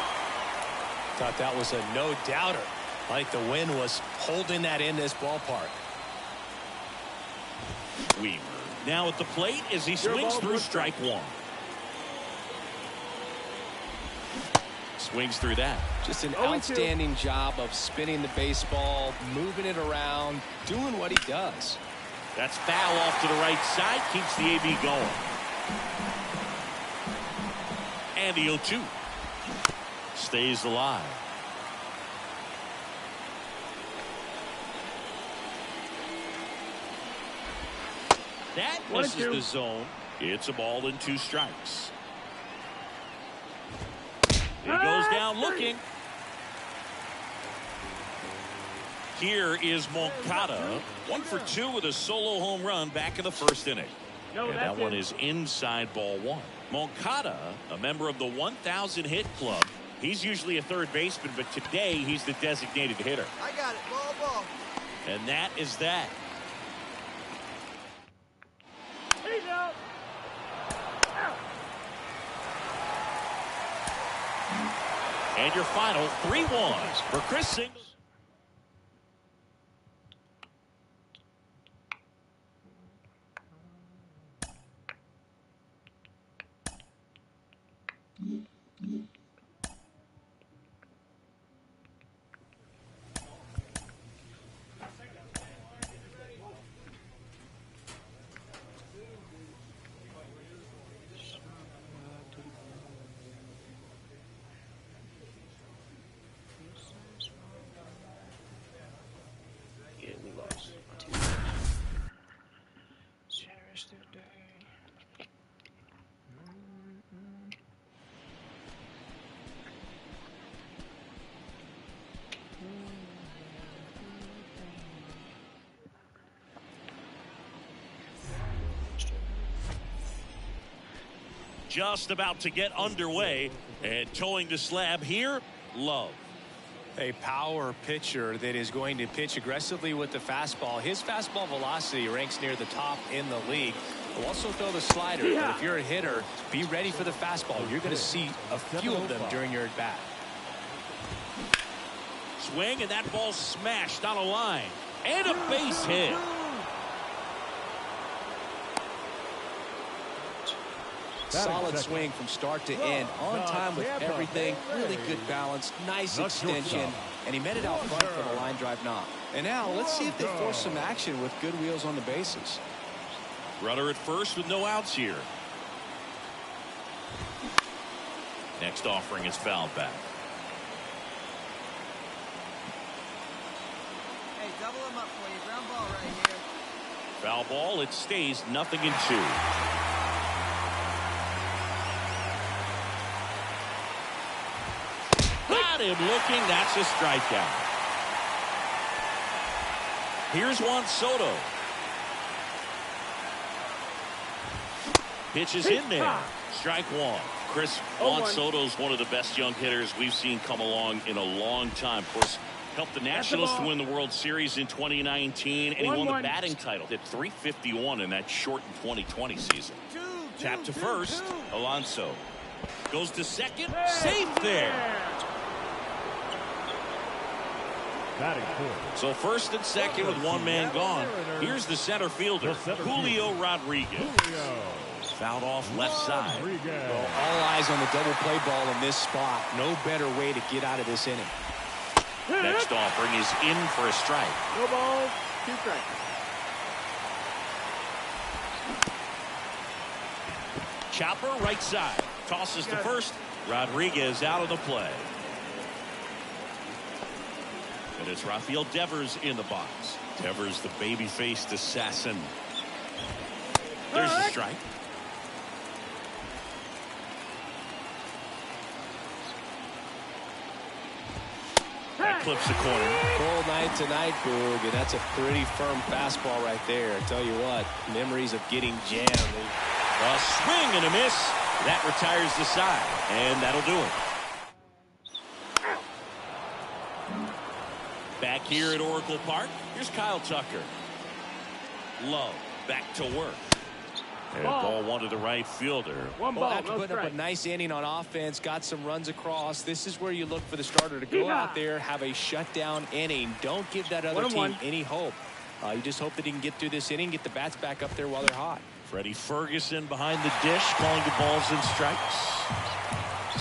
Thought that was a no-doubter. Like the wind was holding that in this ballpark. Weaver Now at the plate as he swings through strike one. Swings through that. Just an outstanding job of spinning the baseball, moving it around, doing what he does. That's foul off to the right side. Keeps the AB going. And the 0-2. Stays alive. That misses the zone. It's a ball and 2 strikes. He goes down looking. Here is Moncada, 1 for 2 with a solo home run back in the first inning. And that one is inside ball 1. Moncada, a member of the 1,000 hit club. He's usually a third baseman, but today he's the designated hitter. I got it. Ball. And that is that. He's out. And your final 3-1 for Chris Singles. Just about to get underway, and towing the slab here, Love. A power pitcher that is going to pitch aggressively with the fastball. His fastball velocity ranks near the top in the league. He'll also throw the slider, but if you're a hitter, be ready for the fastball. You're going to see a few of them during your at-bat. Swing, and that ball smashed on a line. And a base hit. Solid swing from start to end, on time with everything, really good balance, nice extension, and he met it out front for the line drive knock. And now let's see if they force some action with good wheels on the bases. Runner at first with no outs here. Next offering is fouled back. Hey, double him up for you. Ground ball right here. Foul ball. It stays 0-2. Got him looking. That's a strikeout. Here's Juan Soto. Pitches in there. Strike one. Chris, Juan Soto's one of the best young hitters we've seen come along in a long time. Of course, helped the Nationals to win the World Series in 2019, and he won the batting title. Hit .351 in that shortened 2020 season. Tap to first. Alonso goes to second. Safe there. So first and second with one man gone. Here's the center fielder, Julio Rodriguez. Fouled off left side. Well, all eyes on the double play ball in this spot. No better way to get out of this inning. Next offering is in for a strike. No balls, 2 strikes. Chopper right side. Tosses to first. Rodriguez out of the play. And it's Rafael Devers in the box. Devers, the baby-faced assassin. There's the strike. That clips the corner. Cold night tonight, Boog, and that's a pretty firm fastball right there. I tell you what, memories of getting jammed. A swing and a miss. That retires the side, and that'll do it. Back here at Oracle Park, here's Kyle Tucker. Love back to work. And ball one to the right fielder. One Well, ball, after no putting up strike. a nice inning on offense, got some runs across. This is where you look for the starter to go out there, have a shutdown inning. Don't give that other team any hope. You just hope that he can get through this inning, get the bats back up there while they're hot. Freddie Ferguson behind the dish, calling the balls and strikes.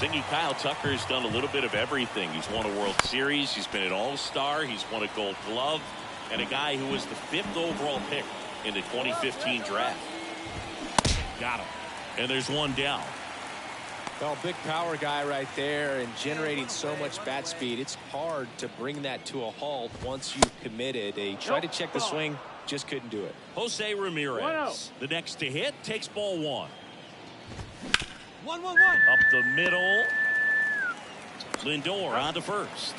Zingy Kyle Tucker's done a little bit of everything. He's won a World Series. He's been an All-Star. He's won a Gold Glove. And a guy who was the 5th overall pick in the 2015 draft. Got him. And there's one down. Well, big power guy right there and generating so much bat speed. It's hard to bring that to a halt once you've committed. They tried to check the swing, just couldn't do it. Jose Ramirez, the next to hit, takes ball 1. 1-1-1. Up the middle. Lindor on to first.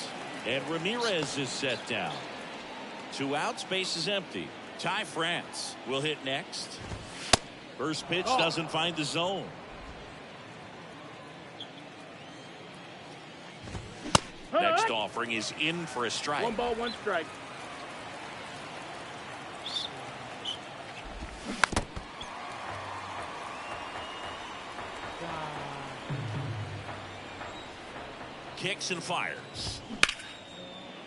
And Ramirez is set down. 2 outs, base is empty. Ty France will hit next. First pitch doesn't find the zone. Next offering is in for a strike. 1 ball, 1 strike. Kicks and fires.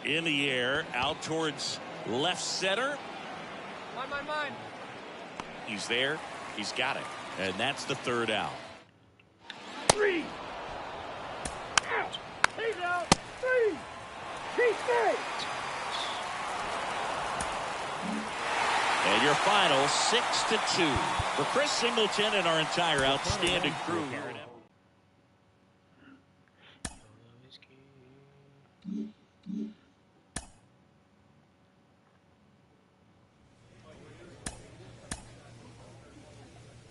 In the air, out towards left center. Mine. He's there. He's got it. And that's the 3rd out. 3. Out. He's out. 3. He's dead. And your final 6-2 for Chris Singleton and our entire outstanding crew here at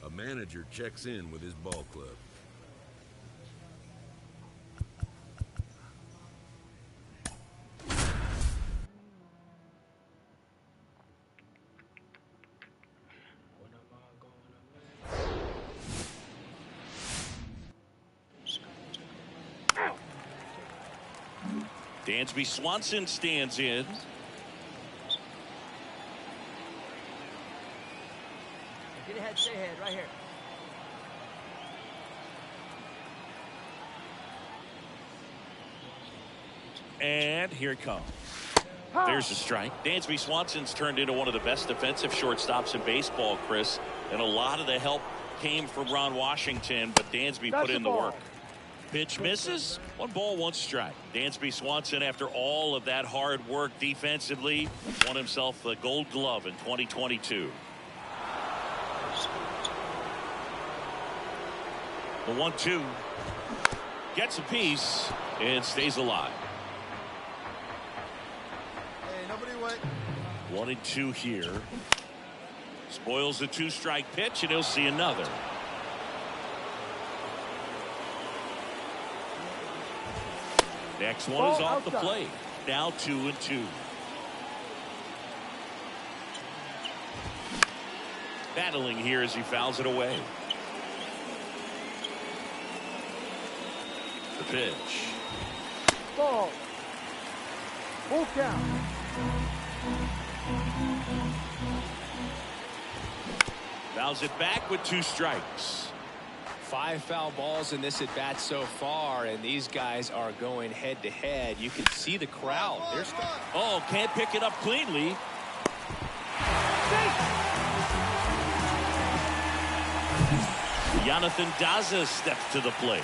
A manager checks in with his ball club. Dansby Swanson stands in. Get ahead, stay ahead, right here. And here it comes. There's a strike. Dansby Swanson's turned into one of the best defensive shortstops in baseball, Chris. And a lot of the help came from Ron Washington, but Dansby put in the work. Pitch misses. 1 ball, 1 strike. Dansby Swanson, after all of that hard work defensively, won himself the Gold Glove in 2022. The 1-2 gets a piece and stays alive. Hey, nobody wait. 1-2 here. Spoils the 2-strike pitch, and he'll see another. Next one is off the plate. Now 2-2. Battling here as he fouls it away. The pitch. Ball. Full count. Fouls it back with 2 strikes. 5 foul balls in this at bat so far, and these guys are going head to head. You can see the crowd. Oh, can't pick it up cleanly. Jonathan Daza steps to the plate.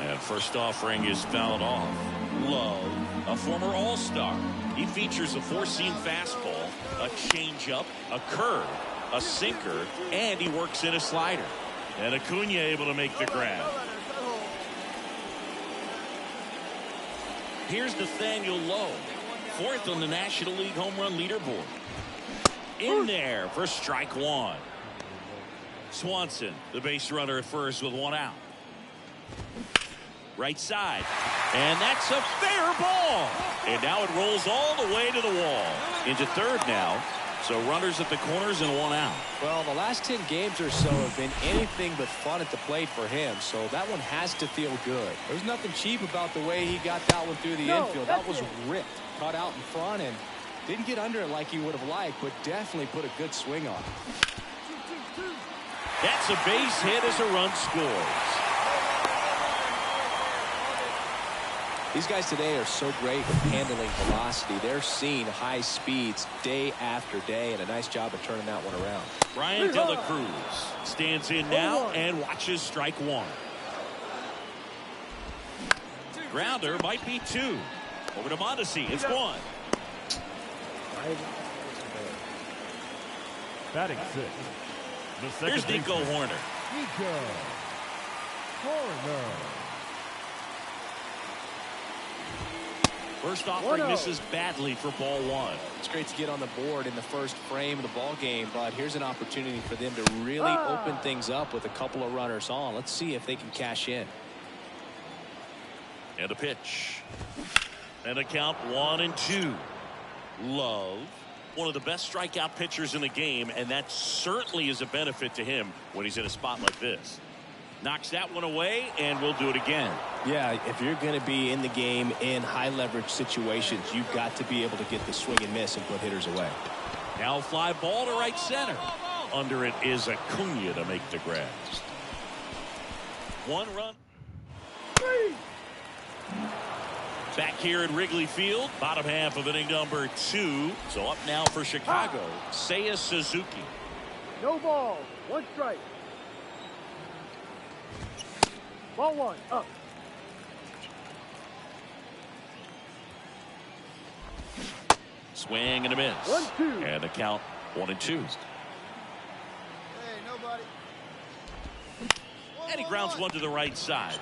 And first offering is fouled off. Love, a former All-Star. He features a 4-seam fastball, a changeup, a curve, a sinker, and he works in a slider. And Acuna able to make the grab. Here's Nathaniel Lowe, 4th on the National League home run leaderboard. In there for strike 1. Swanson, the base runner at first with 1 out. Right side. And that's a fair ball. And now it rolls all the way to the wall. Into 3rd now. So runners at the corners and 1 out. Well, the last 10 games or so have been anything but fun at the plate for him. So that one has to feel good. There's nothing cheap about the way he got that one through the infield. That was ripped. Caught out in front and didn't get under it like he would have liked, but definitely put a good swing on it. That's a base hit as a run scores. These guys today are so great with handling velocity. They're seeing high speeds day after day, and a nice job of turning that one around. Brian De La Cruz stands in now and watches strike one. Grounder might be two. Over to Mondesi. It's one. Batting six. The second Here's Nico baseman, Horner. Nico Horner. First offering misses badly for ball one. It's great to get on the board in the first frame of the ball game, but here's an opportunity for them to really open things up with a couple of runners on. Let's see if they can cash in. And a pitch. And a count 1-2. Love, one of the best strikeout pitchers in the game, and that certainly is a benefit to him when he's in a spot like this. Knocks that one away, and we'll do it again. Yeah, if you're going to be in the game in high leverage situations, you've got to be able to get the swing and miss and put hitters away. Now fly ball to right center. Under it is Acuna to make the grab. One run. Back here at Wrigley Field, bottom half of inning number 2. So up now for Chicago, Seiya Suzuki. No ball. One strike. Ball one. Up. Swing and a miss. 1-2. And a count 1-2. Hey, nobody. And he grounds one to the right side.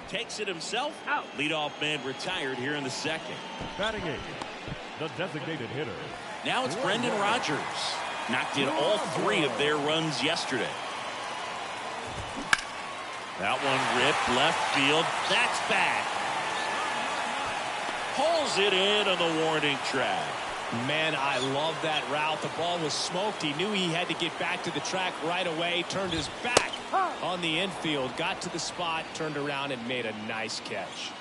Takes it himself. Out. Leadoff man retired here in the second. Batting eight. The designated hitter. Now it's Brendan Rodgers. Knocked in all 3 of their runs yesterday. That one ripped left field. That's back. Pulls it in on the warning track. Man, I love that route. The ball was smoked. He knew he had to get back to the track right away. Turned his back on the infield. Got to the spot. Turned around and made a nice catch.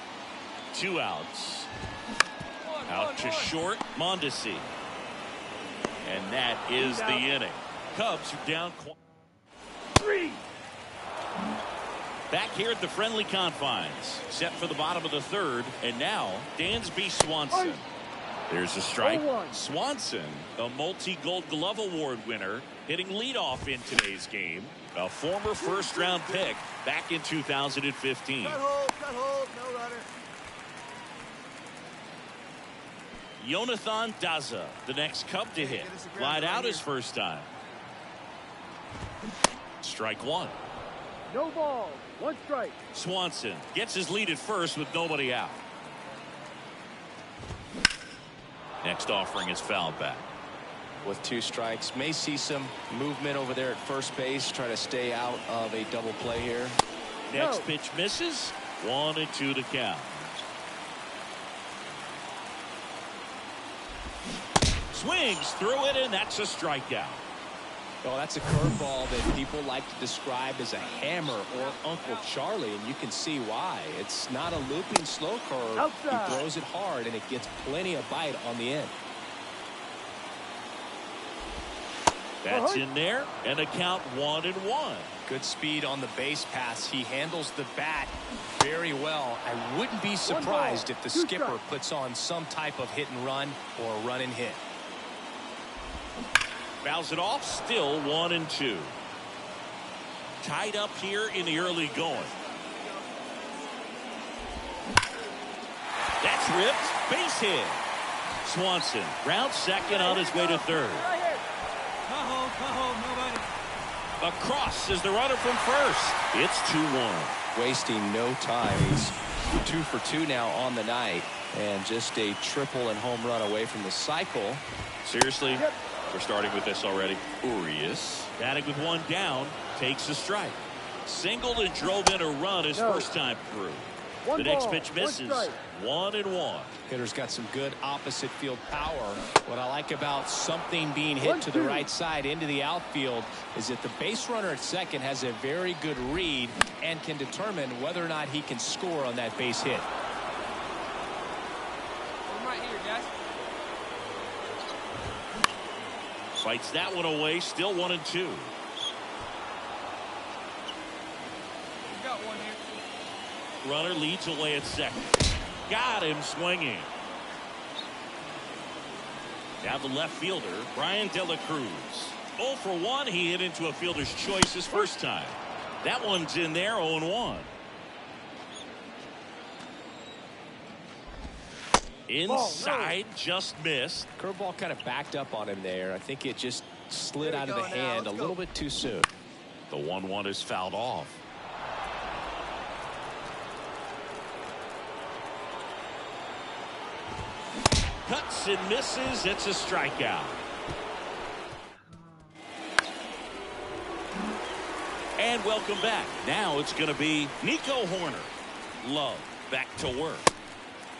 2 outs. Out to short. Mondesi. And that is the inning. Cubs are down 3. Back here at the friendly confines. Set for the bottom of the 3rd. And now Dansby Swanson. There's a strike. Swanson, a multi-Gold Glove Award winner, hitting leadoff in today's game. A former first-round pick back in 2015. Cut hold, no runner. Jonathan Daza, the next Cub to hit. Lied out his first time. Strike one. No ball. One strike. Swanson gets his lead at first with nobody out. Next offering is fouled back. With 2 strikes, may see some movement over there at first base. Try to stay out of a double play here. Next pitch misses. 1-2 to count. Swings through it, and that's a strikeout. Well, that's a curveball that people like to describe as a hammer or Uncle Charlie, and you can see why. It's not a looping slow curve. Outside. He throws it hard, and it gets plenty of bite on the end. That's in there, and a count 1-1. Good speed on the base pass. He handles the bat very well. I wouldn't be surprised if the skipper puts on some type of hit and run or run and hit. Fouls it off, still 1-2. Tied up here in the early going. That's ripped. Base hit. Swanson rounds second on his way to 3rd. Nobody. Across is the runner from first. It's 2-1. Wasting no time. He's 2 for 2 now on the night, and just a triple and home run away from the cycle. Seriously? We're starting with this already. Urias, batting with 1 down, takes a strike. Singled and drove in a run his first time through. The next pitch misses. 1-1. Hitter's got some good opposite field power. What I like about something being hit to the right side into the outfield is that the base runner at second has a very good read and can determine whether or not he can score on that base hit. I'm right here, guys. Fights that one away, still 1-2. We got one here. runner leads away at second. Got him swinging. Now the left fielder, Brian De La Cruz. 0 for 1. He hit into a fielder's choice his first time. That one's in there, 0-1. Inside, just missed. Curveball kind of backed up on him there. I think it just slid out of the hand a little bit too soon. The 1-1 is fouled off. Cuts and misses. It's a strikeout. And welcome back. Now it's going to be Nico Horner. Love back to work.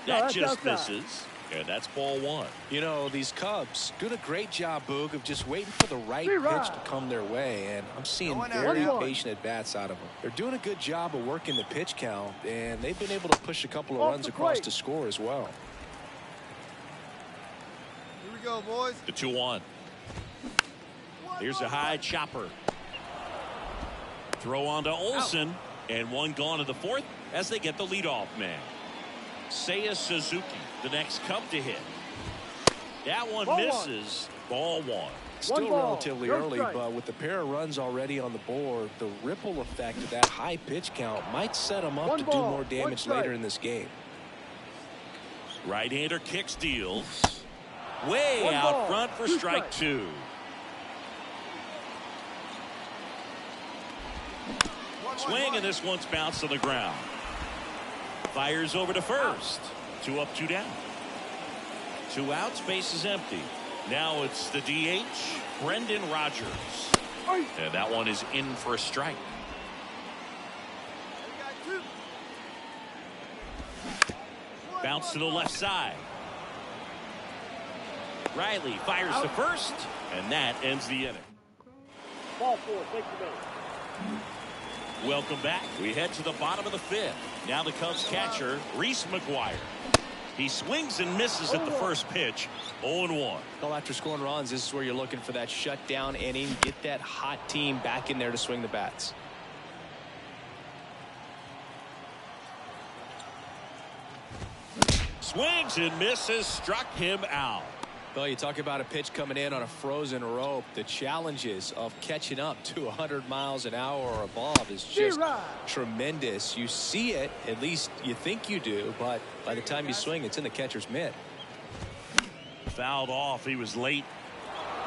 That just misses. And that's ball 1. You know, these Cubs doing a great job, Boog, of just waiting for the right pitch to come their way. And I'm seeing very patient at-bats out of them. They're doing a good job of working the pitch count, and they've been able to push a couple of runs across to score as well. Here we go, boys. The 2-1. Here's a high chopper. Throw on to Olsen. And one gone to the 4th as they get the leadoff man. Seiya Suzuki, the next Cub to hit. That one misses. Ball 1. Still relatively early, but with the pair of runs already on the board, the ripple effect of that high pitch count might set them up to do more damage later in this game. Right-hander kicks, deals. Way out front for strike 2. Swing, and this one's bounced on the ground. Fires over to first. 2 up, 2 down. 2 outs, base is empty. Now it's the DH, Brendan Rodgers. And that one is in for a strike. Bounce to the left side. Riley fires to first, and that ends the inning. Ball 4, take the base. Welcome back. We head to the bottom of the 5th. Now the Cubs catcher, Reese McGuire. He swings and misses at the first pitch. 0-1. Well, after scoring runs, this is where you're looking for that shutdown inning. Get that hot team back in there to swing the bats. Swings and misses. Struck him out. Well, you talk about a pitch coming in on a frozen rope. The challenges of catching up to 100 miles an hour or above is just tremendous. You see it, at least you think you do, but by the time you swing, it's in the catcher's mitt. Fouled off. He was late.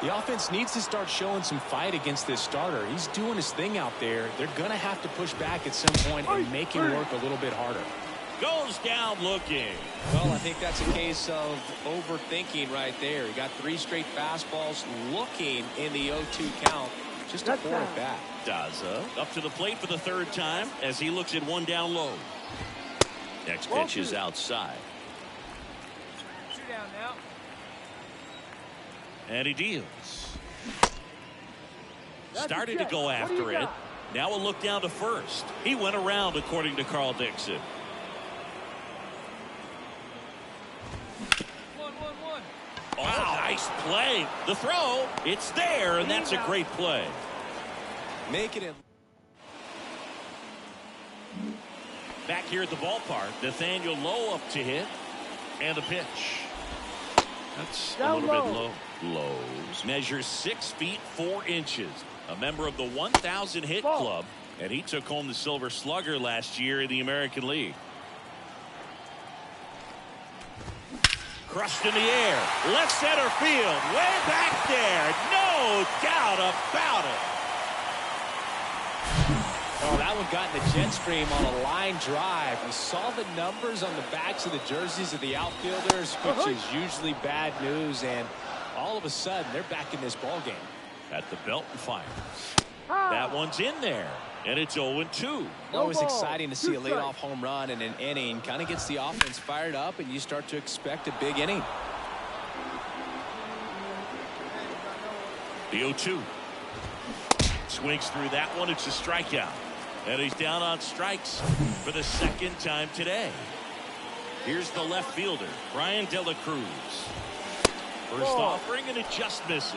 The offense needs to start showing some fight against this starter. He's doing his thing out there. They're going to have to push back at some point and make him work a little bit harder. Goes down looking. Well, I think that's a case of overthinking right there. He got 3 straight fastballs looking in the 0-2 count. Just a poor at bat. Daza up to the plate for the 3rd time as he looks at 1 down low. Next pitch is outside. 2 down now. And he deals. Started to go after it. Now a look down to first. He went around, according to Carl Dixon. 1-1-1. Oh, nice play. The throw, it's there, and that's a great play. Making it. Back here at the ballpark, Nathaniel Lowe up to hit. And the pitch. That's a little bit low. Lowe's measures 6 feet 4 inches. A member of the 1,000 hit club, and he took home the Silver Slugger last year in the American League. Crushed in the air, left center field, way back there, no doubt about it. Oh, that one got in the jet stream on a line drive. We saw the numbers on the backs of the jerseys of the outfielders, which is usually bad news, and all of a sudden they're back in this ball game. At the belt and fires. That one's in there, and it's 0-2. Always exciting to see a leadoff home run in an inning. Kind of gets the offense fired up, and you start to expect a big inning. The 0-2. Swings through that one. It's a strikeout. And he's down on strikes for the 2nd time today. Here's the left fielder, Brian De La Cruz. First offering, and it just misses.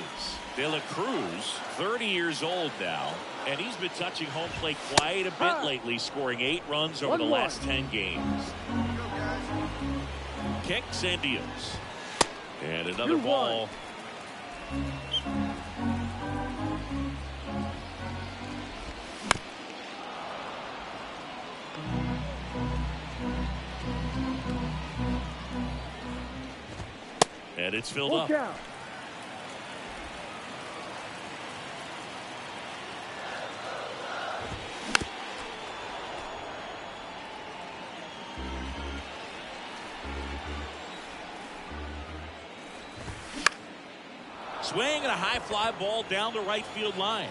De La Cruz, 30 years old now, and he's been touching home plate quite a bit lately, scoring 8 runs over the last 10 games. Kicks and deals. And another ball. And it's filled up. Out. Swing and a high fly ball down the right field line.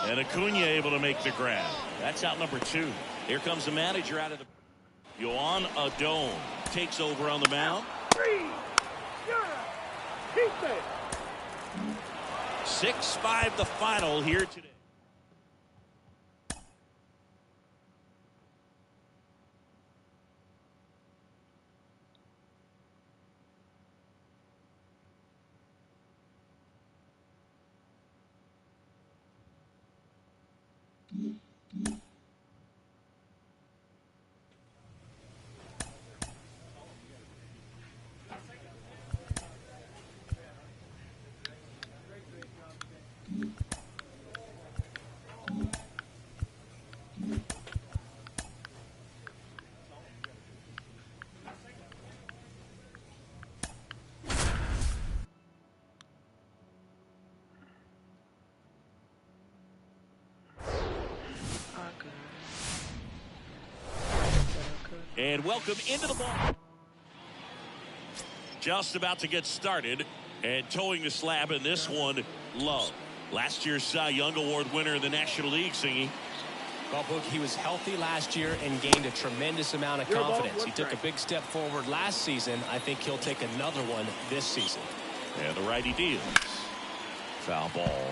And Acuna able to make the grab. That's out number 2. Here comes the manager out of the... Yohan Adon takes over on the mound. 6-5 the final here today. And welcome into the ball. Just about to get started, and towing the slab in this one, Love. Last year's Cy Young Award winner in the National League, Singy. Well, Boog, he was healthy last year and gained a tremendous amount of confidence. He took a big step forward last season. I think he'll take another one this season. And the righty deals. Foul ball.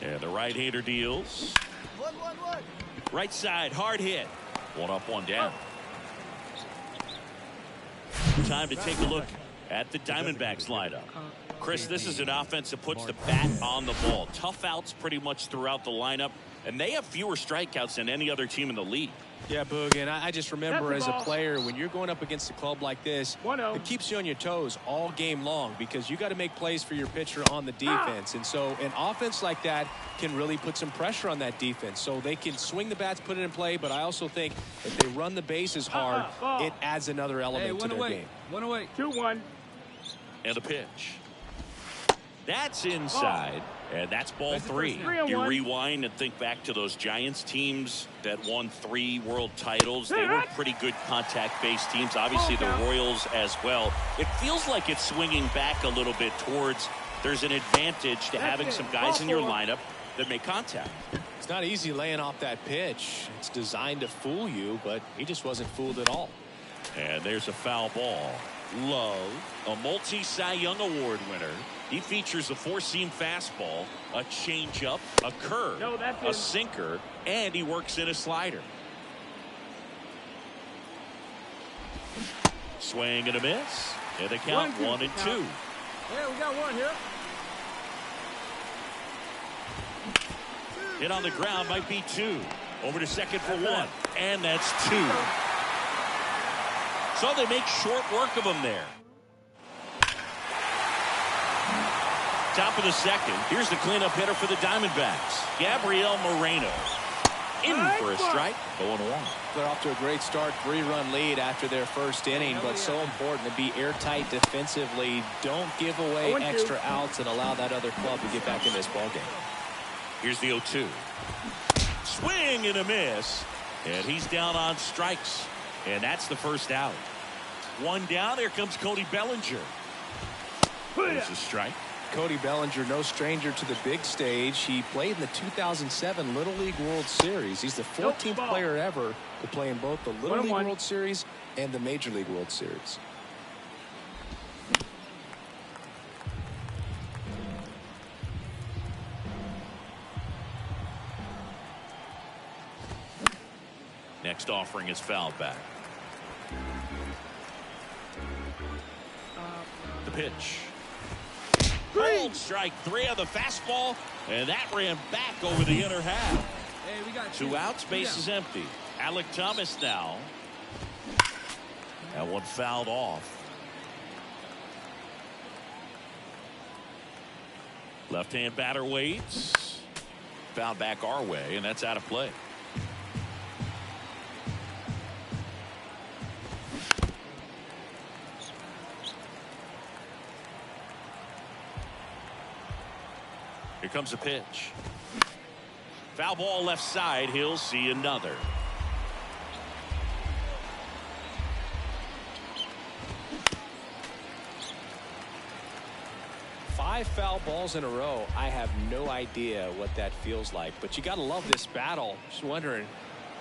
And the right-hander deals. Right side, hard hit. 1 up, 1 down. Time to take a look at the Diamondbacks lineup. Chris, this is an offense that puts the bat on the ball. Tough outs pretty much throughout the lineup, and they have fewer strikeouts than any other team in the league. Yeah, Boog, and I just remember as a player, when you're going up against a club like this, it keeps you on your toes all game long because you got to make plays for your pitcher on the defense. And so an offense like that can really put some pressure on that defense. So they can swing the bats, put it in play, but I also think if they run the bases hard, it adds another element to their game. 1 away. 2-1. And a pitch. That's inside, and that's ball 3. You rewind and think back to those Giants teams that won 3 world titles. They were pretty good contact-based teams. Obviously, the Royals as well. It feels like it's swinging back a little bit towards there's an advantage to having some guys in your lineup that make contact. It's not easy laying off that pitch. It's designed to fool you, but he just wasn't fooled at all. And there's a foul ball. Love, a multi-Cy Young Award winner. He features a 4-seam fastball, a changeup, a curve, a sinker, and he works in a slider. Swing and a miss. And the count 1-2. Yeah, we got 1 here. Hit on the ground, might be 2. Over to second for 1. And that's 2. So they make short work of him there. Top of the second. Here's the cleanup hitter for the Diamondbacks, Gabriel Moreno. In for a strike. 0-1. They're off to a great start. 3-run lead after their first inning, but so important to be airtight defensively. Don't give away extra outs and allow that other club to get back in this ballgame. Here's the 0-2. Swing and a miss. And he's down on strikes. And that's the first out. 1 down. Here comes Cody Bellinger. There's a strike. Cody Bellinger, no stranger to the big stage. He played in the 2007 Little League World Series. He's the 14th player ever to play in both the Little League World Series and the Major League World Series. Next offering is fouled back. pitch. Cold strike 3 on the fastball, and that ran back over the inner half. Hey, we got 2 outs, base is empty. Alec Thomas now. That one fouled off. Left-hand batter waits. Fouled back our way, and that's out of play. Here comes a pitch. Foul ball left side. He'll see another. Five foul balls in a row. I have no idea what that feels like, but you got to love this battle. Just wondering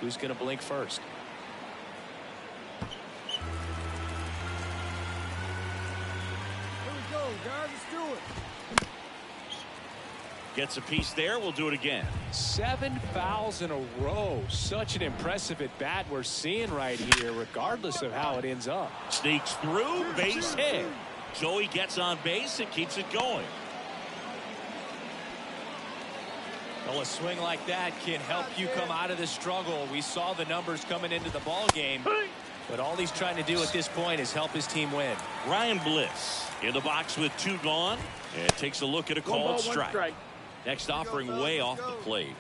who's going to blink first. Here we go, guys. Let's do it. Gets a piece there. We'll do it again. 7 fouls in a row. Such an impressive at bat we're seeing right here, regardless of how it ends up. Sneaks through, base hit. Joey gets on base and keeps it going. Well, a swing like that can help you come out of the struggle. We saw the numbers coming into the ball game, but all he's trying to do at this point is help his team win. Ryan Bliss in the box with 2 gone, and takes a look at a called strike. Next offering way off the plate.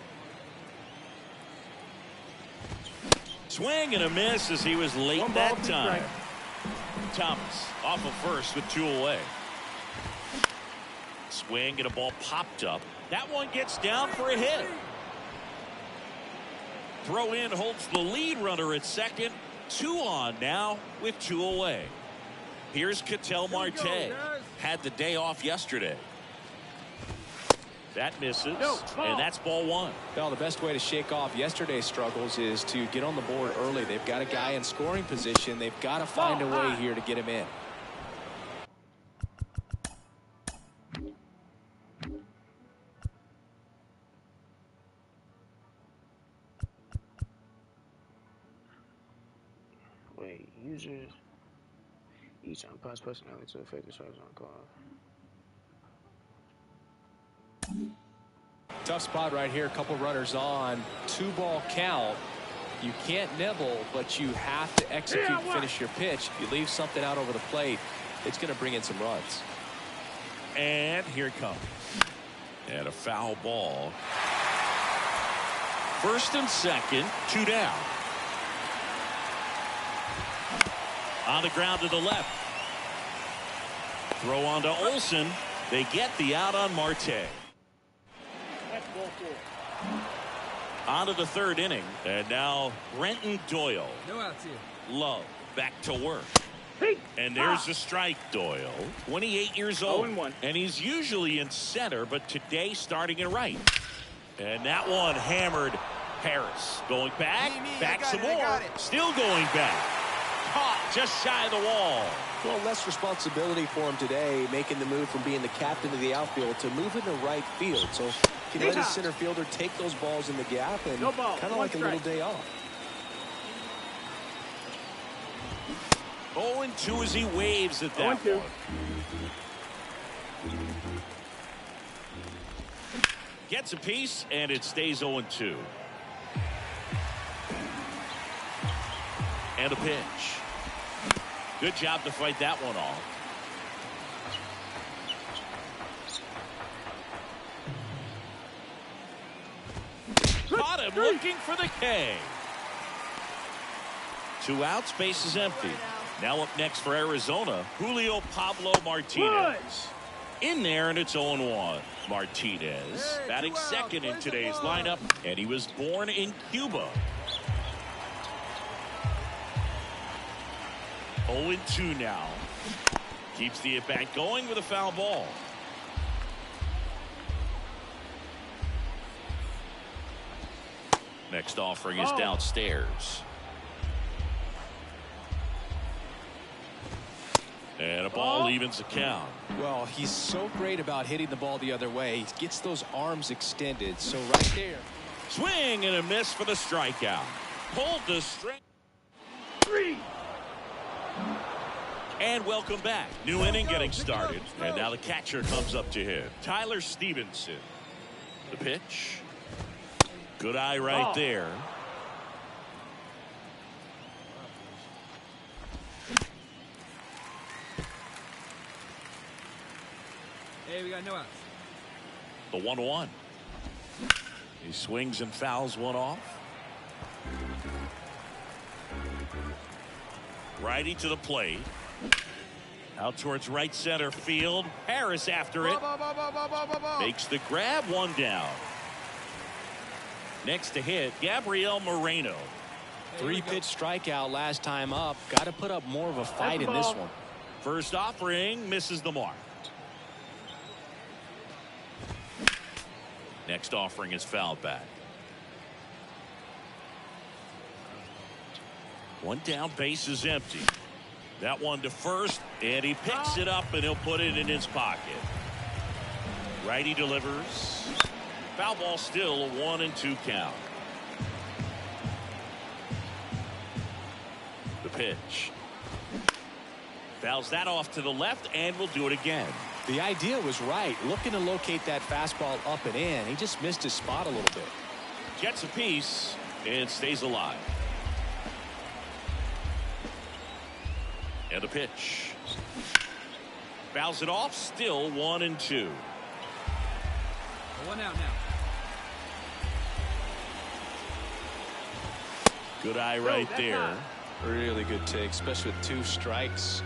Swing and a miss as he was late that time. Thomas off of first with 2 away. Swing and a ball popped up. That one gets down for a hit. Throw in holds the lead runner at second. 2 on now with 2 away. Here's Ketel Marte. Had the day off yesterday. That misses, and that's ball 1. Well, the best way to shake off yesterday's struggles is to get on the board early. They've got a guy in scoring position. They've got to find a way here to get him in. Wait, users each unpassed personality to affect the strikes on call. Tough spot right here. A couple runners on. 2-ball count. You can't nibble, but you have to execute and finish your pitch. If you leave something out over the plate, it's going to bring in some runs. And here it comes. And a foul ball. First and second, 2 down. On the ground to the left. Throw on to Olsen. They get the out on Marte. On to the 3rd inning. And now Brenton Doyle. No outs here. Love back to work. And there's the strike. Doyle, 28 years old. 0-1. And he's usually in center, but today starting in right. And that one hammered Harris. Going back, back some more. Still going back. Caught just shy of the wall. Well, less responsibility for him today, making the move from being the captain of the outfield to moving to right field. So can let his center fielder take those balls in the gap and kind of like a little day off. 0-2 as he waves at that one. Gets a piece, and it stays 0-2. And a pitch. Good job to fight that one off. Caught him looking for the K. 2 outs, base is empty. Now up next for Arizona, Julio Pablo Martinez. In there, and it's 0-1. Martinez batting second in today's lineup, and he was born in Cuba. 0-2 now. Keeps the at-bat going with a foul ball. Next offering is downstairs. And a ball evens the count. Well, he's so great about hitting the ball the other way. He gets those arms extended. So right there. Swing and a miss for the strikeout. Pulled the string. 3. And welcome back. New inning getting started. And now the catcher comes up to hit. Tyler Stevenson. The pitch. Good eye right there. Hey, we got no outs. The 1-1. He swings and fouls one off. Righty to the plate. Out towards right center field. Harris after it. Makes the grab, one down. Next to hit, Gabriel Moreno. 3-pitch strikeout last time up. Got to put up more of a fight in this one. First offering misses the mark. Next offering is fouled back. One down, base is empty. That one to first, and he picks it up, and he'll put it in his pocket. Righty delivers. Foul ball, still a 1-2 count. The pitch. Fouls that off to the left, and will do it again. The idea was right. Looking to locate that fastball up and in. He just missed his spot a little bit. Gets a piece and stays alive. And the pitch. Fouls it off, still 1-2. 1 out now. Good eye right there. Really good take, especially with 2 strikes.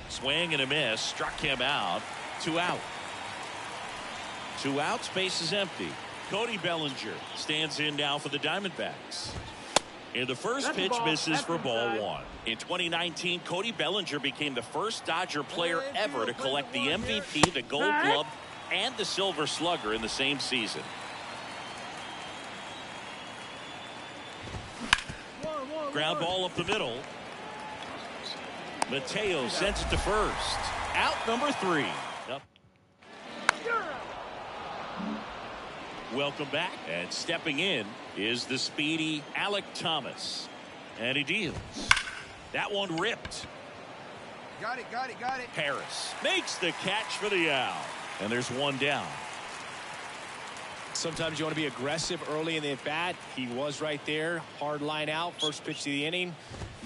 Swing and a miss, struck him out. 2 out. 2 outs, base is empty. Cody Bellinger stands in now for the Diamondbacks. And the first pitch misses for ball 1. In 2019, Cody Bellinger became the first Dodger player ever to collect the MVP, the Gold Glove, and the Silver Slugger in the same season. Ground ball up the middle. Mateo sends it to first. Out number 3. Yep. Welcome back. And stepping in is the speedy Alec Thomas. And he deals. That one ripped. Got it, got it, got it. Harris makes the catch for the out. And there's 1 down. Sometimes you want to be aggressive early in the at-bat. He was right there. Hard line out. First pitch of the inning.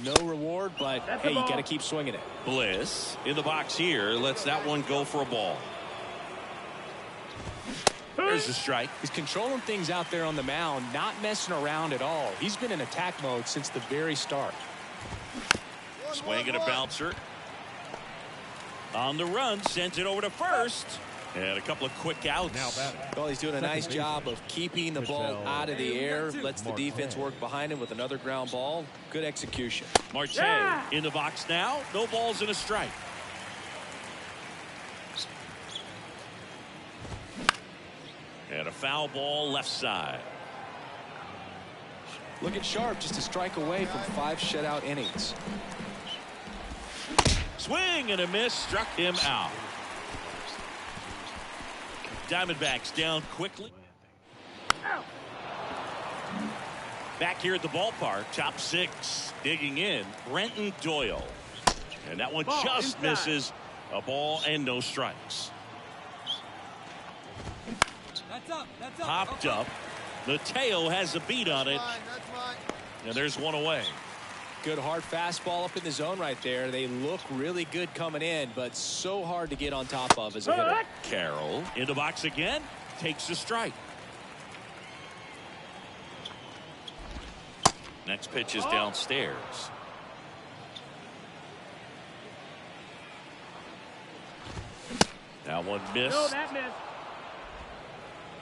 No reward, but hey, you got to keep swinging it. Bliss in the box here. Lets that one go for a ball. There's the strike. He's controlling things out there on the mound, not messing around at all. He's been in attack mode since the very start. Swing and a bouncer. On the run, sends it over to first. And a couple of quick outs. Well, he's doing a nice job of keeping the ball out of the air. Lets the defense work behind him with another ground ball. Good execution. Marte in the box now. No balls and a strike. And a foul ball left side. Looking sharp, just a strike away from 5 shutout innings. Swing and a miss, struck him out. Diamondbacks down quickly. Back here at the ballpark, top 6, digging in, Brenton Doyle. And that one just misses. A ball and no strikes. That's up. That's up. Popped up. Mateo has a beat on it. That's mine. And there's one away. Good hard fastball up in the zone right there. They look really good coming in, but so hard to get on top of as a hitter. Carroll in the box again. Takes the strike. Next pitch is downstairs. That one missed. No, that missed.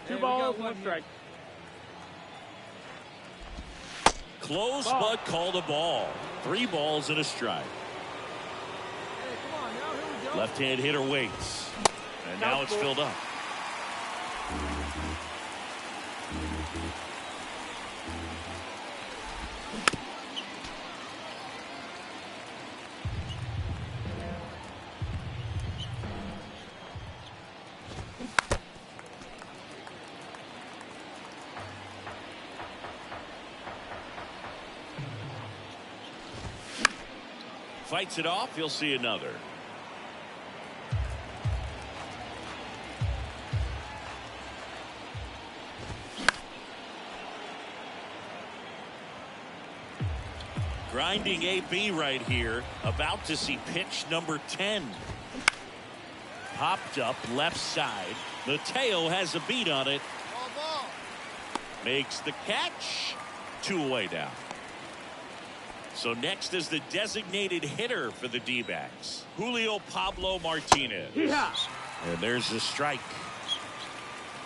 2 balls, 1 strike. Close, but called a ball. 3 balls and a strike. Hey, come on now. Here we go. Left-hand hitter waits. And now it's filled up. fights it off. He'll see another. Grinding AB right here. About to see pitch number 10. Popped up left side. Mateo has a beat on it. Makes the catch. 2 away now. So next is the designated hitter for the D-backs, Julio Pablo Martinez. Yeah. And there's the strike.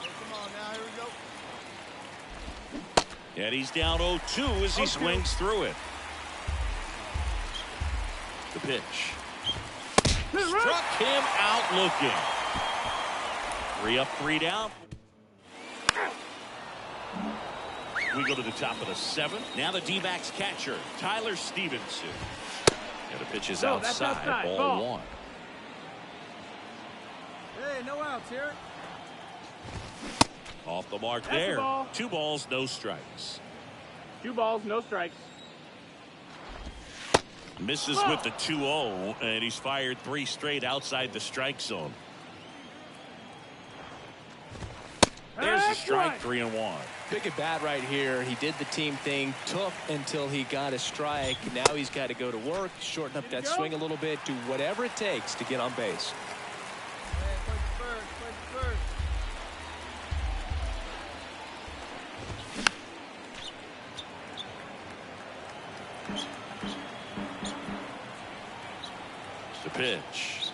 Come on now, here we go. And he's down 0-2 as he swings through it. The pitch. Struck him out looking. 3 up, 3 down. We go to the top of the 7th. Now the D-backs catcher, Tyler Stevenson. And the pitch is outside. Ball 1. Hey, no outs here. Off the mark there. 2 balls, no strikes. 2 balls, no strikes. Misses with the 2-0, and he's fired 3 straight outside the strike zone. There's the strike, 3-1. Big at bat right here. He did the team thing, took until he got a strike. Now he's got to go to work, shorten up that swing a little bit, do whatever it takes to get on base. Hey, play first. The pitch.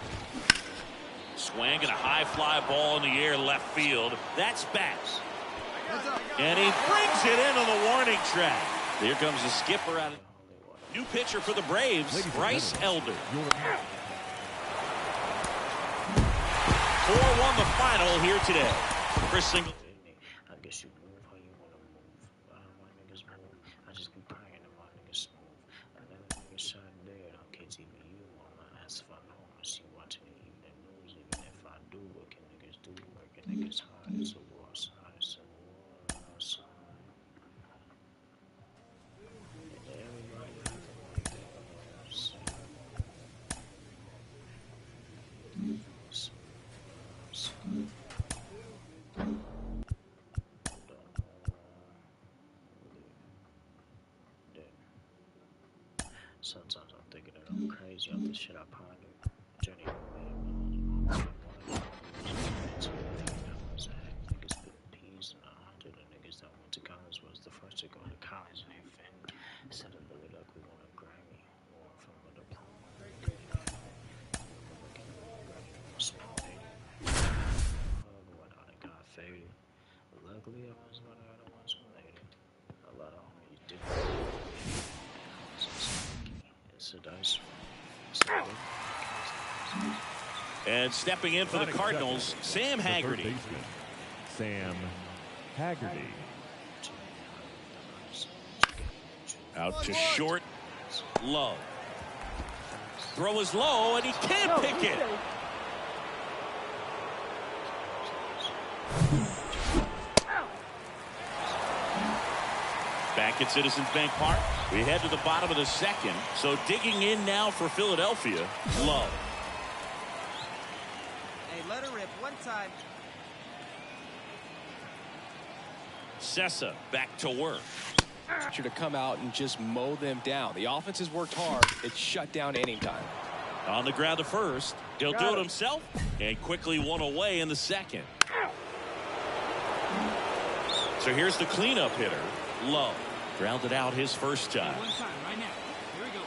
Swing and a high fly ball in the air left field. That's back. And he brings it in on the warning track. Here comes the skipper out. New pitcher for the Braves, Bryce Elder. 4-1 the final here today. Chris Singleton. I guess you move how you want to move. My niggas move. I just be praying that my niggas smooth. I got a nigga shot dead on KTVU on my ass if I know I see watching the evening news. Even if I do, what can niggas do? Working niggas hard. It's a war side. It's a war outside. And everybody like that. Sometimes I'm thinking that I'm crazy off the shit I pondered. Journey niggas spitting peas and 100 of niggas that went to college was the first to go to college and they fin. Set a bullet up, we want a Grammy. Or from a diploma. When I got faded. Luckily I was what I don't want to lady. A lot of homies different. And stepping in for the Cardinals, Sam Haggerty. Sam Haggerty. Out to short. Low. Throw is low, and he can't pick it. Back at Citizens Bank Park, we head to the bottom of the 2nd. So digging in now for Philadelphia, Love. Hey, let her rip one time. Sessa back to work. To come out and just mow them down. The offense has worked hard. It's shut down anytime. On the ground to first. He'll do it himself and quickly 1 away in the 2nd. So here's the cleanup hitter, Love. Grounded out his first time. One time, right now. Here we go.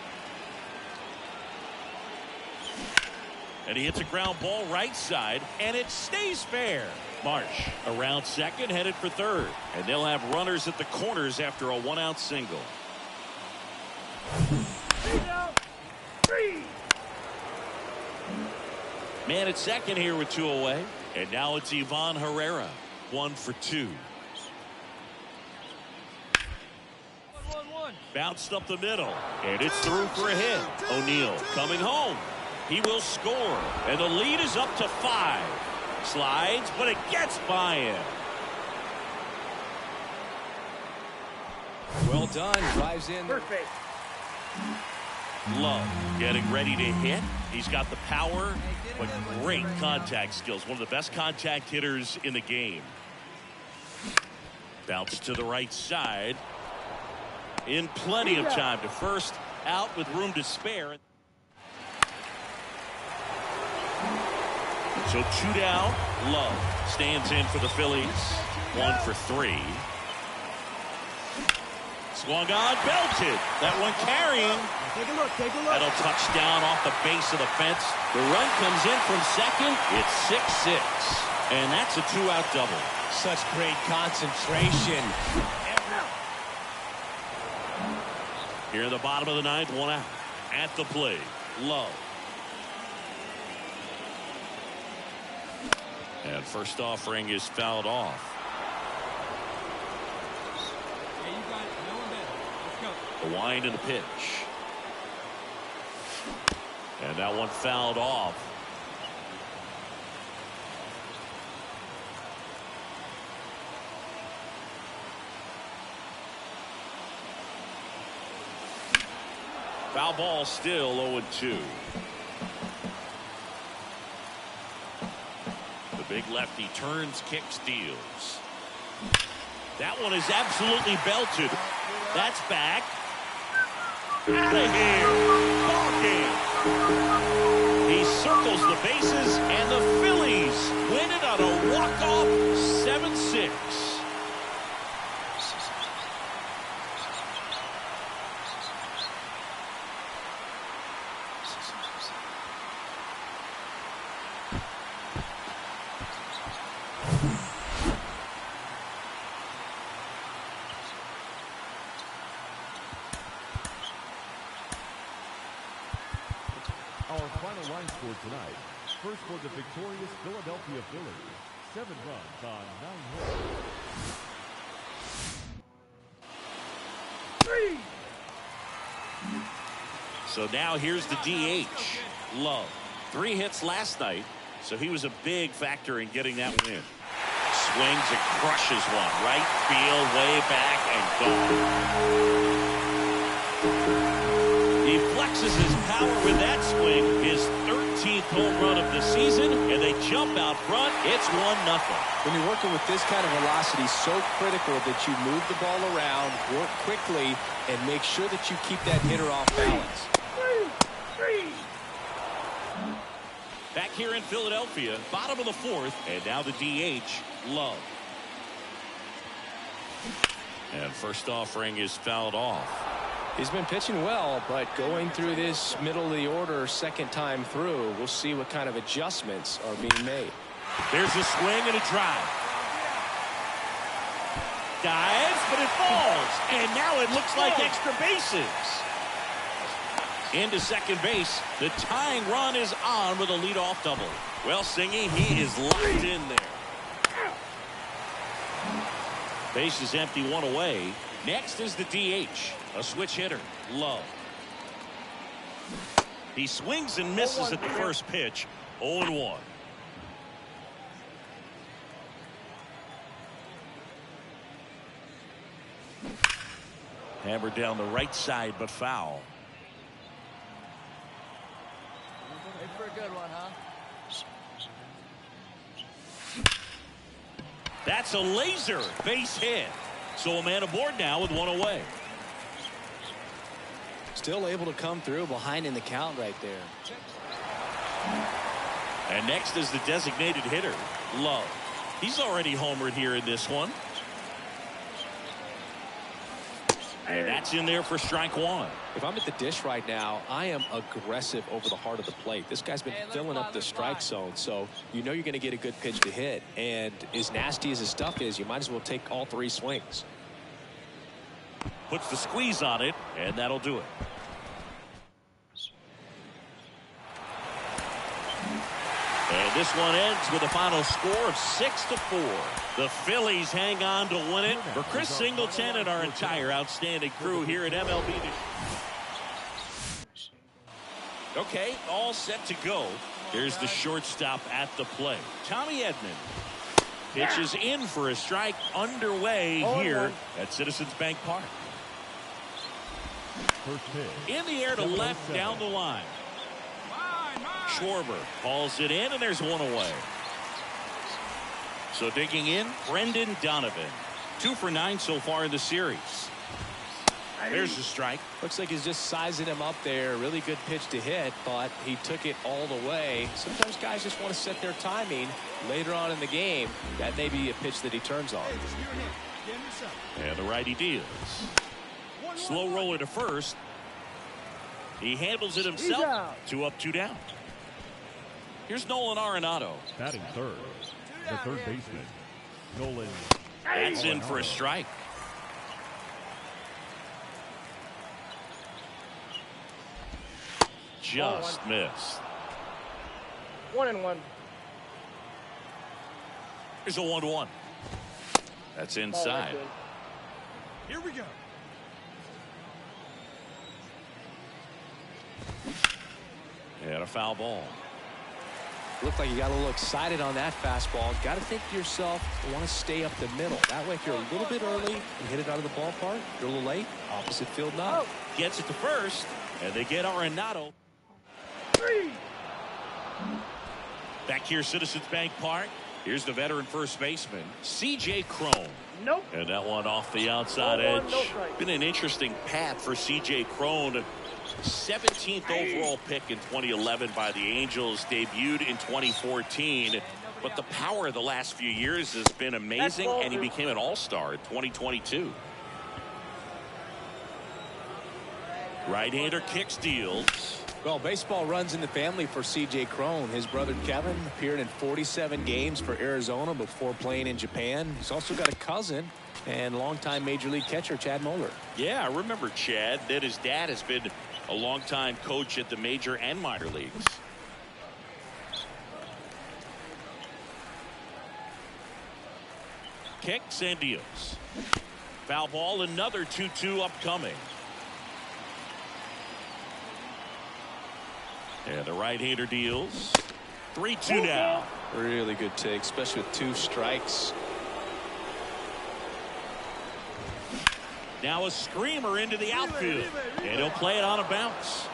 And he hits a ground ball right side, and it stays fair. Marsh around 2nd, headed for 3rd. And they'll have runners at the corners after a 1-out single. Man at 2nd here with 2 away. And now it's Ivan Herrera. 1 for 2. Bounced up the middle, and it's through for a hit. O'Neal coming home. He will score, and the lead is up to 5. Slides, but it gets by him. Well done. Drives in. Perfect. Love getting ready to hit. He's got the power, but great contact skills. One of the best contact hitters in the game. Bounce to the right side. In plenty of time to first, out with room to spare. So 2 down. Love stands in for the Phillies. 1 for 3. Swung on, belted. That one carrying. Take a look, take a look. That'll touch down off the base of the fence. The run comes in from second. It's 6-6. And that's a 2-out double. Such great concentration. Here in the bottom of the ninth, 1 out. At the plate, Love. And first offering is fouled off. Yeah, you got it. No one better. Let's go. The wind and the pitch. And that one fouled off. Foul ball still 0-2. The big lefty turns, kicks, deals. That one is absolutely belted. That's back. Out of here. Ball game. He circles the bases, and the Phillies win it on a walk-off 7-6. Our final line score tonight. First for the victorious Philadelphia Phillies. 7 runs on 9 hits. So now here's the DH. Love. 3 hits last night, so he was a big factor in getting that win. Swings and crushes one. Right field, way back, and gone. He flexes his power with that swing. His 13th home run of the season, and they jump out front. It's 1-0. When you're working with this kind of velocity, so critical that you move the ball around, work quickly, and make sure that you keep that hitter off balance. Back here in Philadelphia, bottom of the 4th, and now the DH, Love. And first offering is fouled off. He's been pitching well, but going through this middle of the order second time through, we'll see what kind of adjustments are being made. There's a swing and a drive. Dives, but it falls. And now it looks like extra bases. Into second base. The tying run is on with a leadoff double. Well, Singy, he is locked in there. Base is empty, 1 away. Next is the DH, a switch hitter, Love. He swings and misses at the first pitch, 0-1. Hammered down the right side, but foul. Hey, for a good one, huh? That's a laser base hit. So a man aboard now with 1 away. Still able to come through behind in the count right there. And next is the designated hitter, Love. He's already homered here in this one. And that's in there for strike 1. If I'm at the dish right now, I am aggressive over the heart of the plate. This guy's been filling up the strike zone, so you know you're going to get a good pitch to hit. And as nasty as his stuff is, you might as well take all 3 swings. Puts the squeeze on it, and that'll do it. And this one ends with a final score of 6-4. The Phillies hang on to win it. For Chris Singleton and our entire outstanding crew here at MLB. Okay, all set to go. Here's the shortstop at the plate. Tommy Edman pitches in for a strike underway here at Citizens Bank Park. First pitch. In the air to left down the line. Schwarber calls it in, and there's one away. So digging in, Brendan Donovan. 2 for 9 so far in the series. There's the strike. Looks like he's just sizing him up there. Really good pitch to hit, but he took it all the way. Sometimes guys just want to set their timing later on in the game. That may be a pitch that he turns on. And the righty deals. Slow roller to first. He handles it himself. 2 up, 2 down. Here's Nolan Arenado. Batting third. The third baseman, Nolan. That's in for a strike. Just missed. 1-1. Here's a 1-1. That's inside. Here we go. And a foul ball. Looked like you got a little excited on that fastball. Got to think to yourself, you want to stay up the middle. That way, if you're a little bit early and hit it out of the ballpark, you're a little late, opposite field knock. Gets it to first, and they get Arenado. Back here, Citizens Bank Park. Here's the veteran first baseman, C.J. Cron. Nope. And that one off the outside edge. Been an interesting path for C.J. Cron. 17th overall pick in 2011 by the Angels, debuted in 2014. But the power of the last few years has been amazing, and he became an all-star in 2022. Right-hander kicks, deals. Well, baseball runs in the family for C.J. Cron. His brother Kevin appeared in 47 games for Arizona before playing in Japan. He's also got a cousin and longtime Major League catcher Chad Moeller. Yeah, I remember Chad. That his dad has been a longtime coach at the major and minor leagues. Kicks and deals. Foul ball, another 2-2 upcoming. And the right-hander deals. 3-2 now. Really good take, especially with 2 strikes. Now a screamer into the outfield. And he'll play it on a bounce.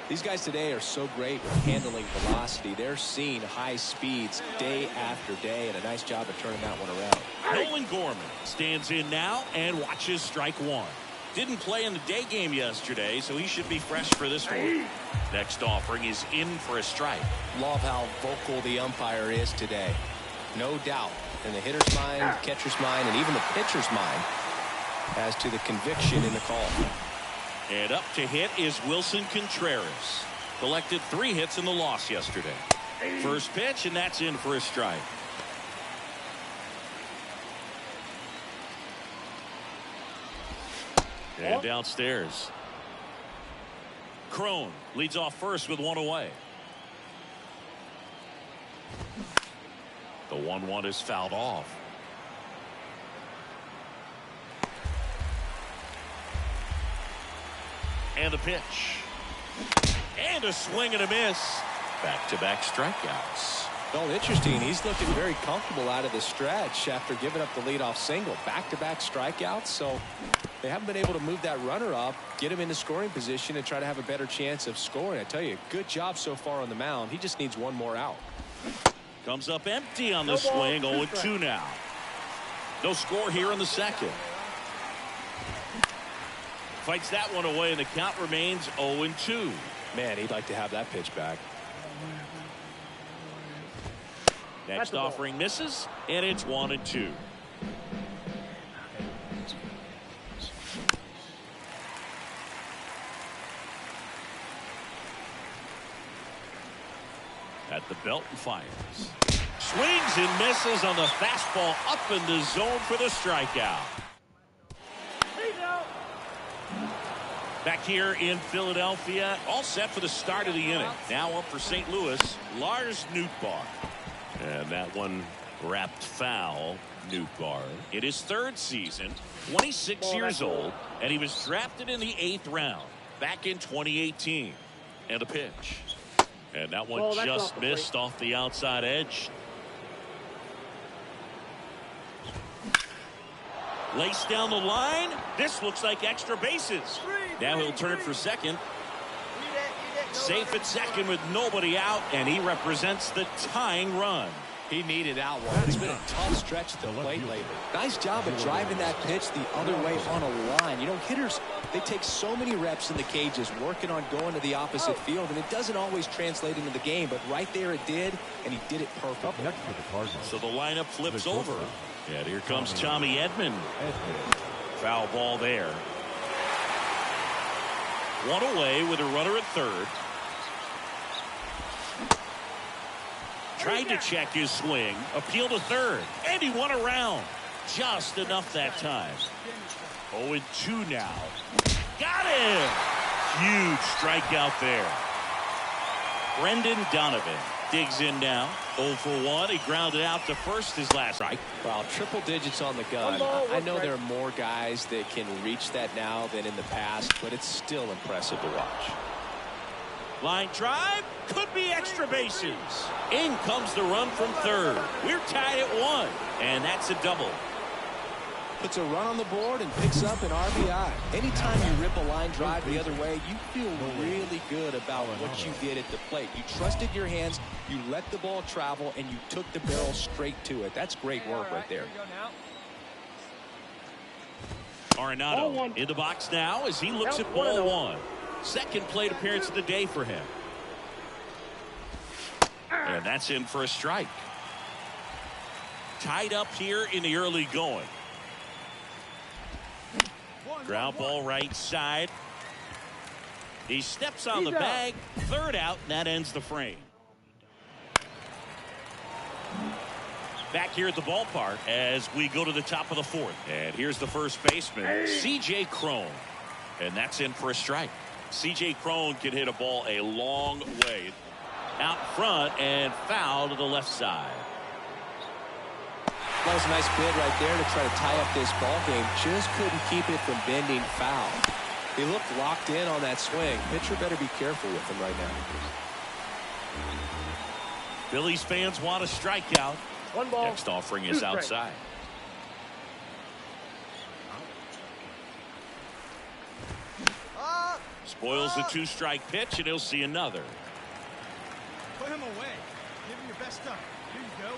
These guys today are so great with handling velocity. They're seeing high speeds day after day, and a nice job of turning that one around. Nolan Gorman stands in now and watches strike 1. Didn't play in the day game yesterday, so he should be fresh for this one. Next offering is in for a strike. Love how vocal the umpire is today. No doubt in the hitter's mind, catcher's mind, and even the pitcher's mind as to the conviction in the call. And up to hit is Wilson Contreras. Collected 3 hits in the loss yesterday. First pitch, and that's in for a strike. And downstairs. Cron leads off first with 1 away. The 1-1 is fouled off. And the pitch. And a swing and a miss. Back-to-back strikeouts. Well, interesting. He's looking very comfortable out of the stretch after giving up the leadoff single. Back-to-back strikeouts, so they haven't been able to move that runner up, get him into scoring position, and try to have a better chance of scoring. I tell you, good job so far on the mound. He just needs 1 more out. Comes up empty on the swing. 0-2 now. No score here in the second. Fights that one away, and the count remains 0-2. Man, he'd like to have that pitch back. Next offering misses, and it's 1-2. At the belt and fires. Swings and misses on the fastball up in the zone for the strikeout. Back here in Philadelphia, all set for the start of the inning. Now up for St. Louis, Lars Nootbaar. And that one wrapped foul. Nootbaar in his 3rd season, 26 years old, and he was drafted in the 8th round back in 2018. And a pitch. And that one just missed off the outside edge. Laced down the line. This looks like extra bases. Now he'll turn for second. Safe at second with nobody out, and he represents the tying run. He needed out one. It's been a tough stretch at the plate lately. Nice job of driving that pitch the other way on a line. You know, hitters, they take so many reps in the cages working on going to the opposite field, and it doesn't always translate into the game, but right there it did, and he did it perfectly. So the lineup flips over. And here comes Tommy Edman. Foul ball there. One away with a runner at third. Tried to check his swing. Appeal to third. And he won around. Just enough that time. 0-2 now. Got him! Huge strikeout there. Brendan Donovan digs in now. 0 for 1. He grounded out to first his last strike. Wow, triple digits on the gun. I know there are more guys that can reach that now than in the past, but it's still impressive to watch. Line drive. Could be extra bases. In comes the run from third. We're tied at 1. And that's a double. Puts a run on the board and picks up an RBI. Anytime you rip a line drive the other way, you feel really good about what you did at the plate. You trusted your hands, you let the ball travel, and you took the barrel straight to it. That's great work right there. Arenado in the box now as he looks at ball 1. Second plate appearance of the day for him. And that's in for a strike. Tied up here in the early going. Ground ball right side. He steps on the bag. Third out, and that ends the frame. Back here at the ballpark as we go to the top of the 4th. And here's the first baseman, C.J. Cron. And that's in for a strike. C.J. Cron can hit a ball a long way. Out front and foul to the left side. That was a nice bid right there to try to tie up this ball game. Just couldn't keep it from bending foul. He looked locked in on that swing. Pitcher better be careful with him right now. Phillies fans want a strikeout. Next offering is outside. Spoils the 2-strike pitch, and he'll see another. Put him away. Give him your best stuff. Here you go.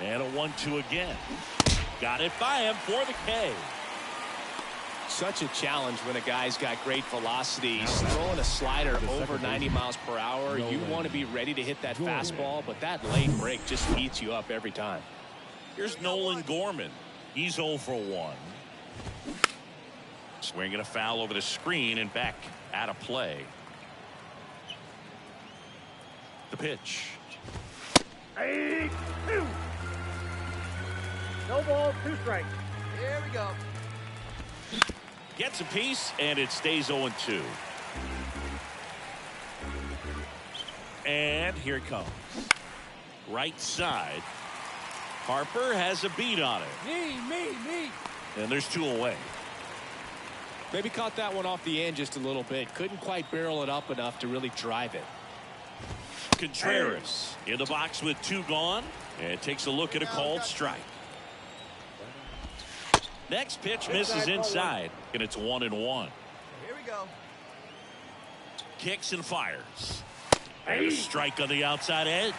And a 1-2 again. Got it by him for the K. Such a challenge when a guy's got great velocity. He's throwing a slider over 90 miles per hour. You want to be ready to hit that fastball, but that late break just eats you up every time. Here's Nolan Gorman. He's 0 for 1. Swinging a foul over the screen and back out of play. The pitch. 2. No ball, 2 strikes. Here we go. Gets a piece, and it stays 0-2. And here it comes. Right side. Harper has a beat on it. Me. And there's 2 away. Maybe caught that one off the end just a little bit. Couldn't quite barrel it up enough to really drive it. Contreras in the box with 2 gone. And takes a look at a called strike. Next pitch misses inside, and it's 1-1. Here we go. Kicks and fires. And a strike on the outside edge.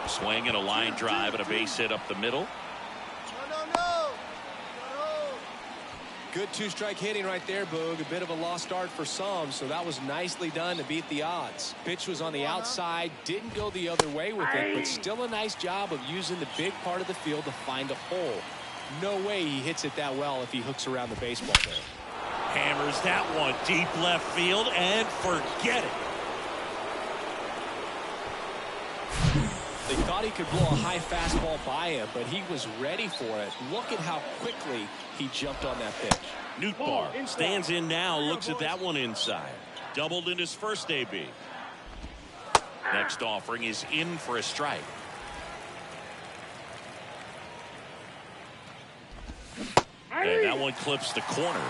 Swing and a line drive and a base hit up the middle. No. Good 2-strike hitting right there, Boog. A bit of a lost art for some, so that was nicely done to beat the odds. Pitch was on the outside, didn't go the other way with it, but still a nice job of using the big part of the field to find a hole. No way he hits it that well if he hooks around the baseball there. Hammers that one deep left field and forget it. They thought he could blow a high fastball by him, but he was ready for it. Look at how quickly he jumped on that pitch. Nootbaar stands in now, looks at that one inside. Doubled in his first AB. Next offering is in for a strike. And that one clips the corner.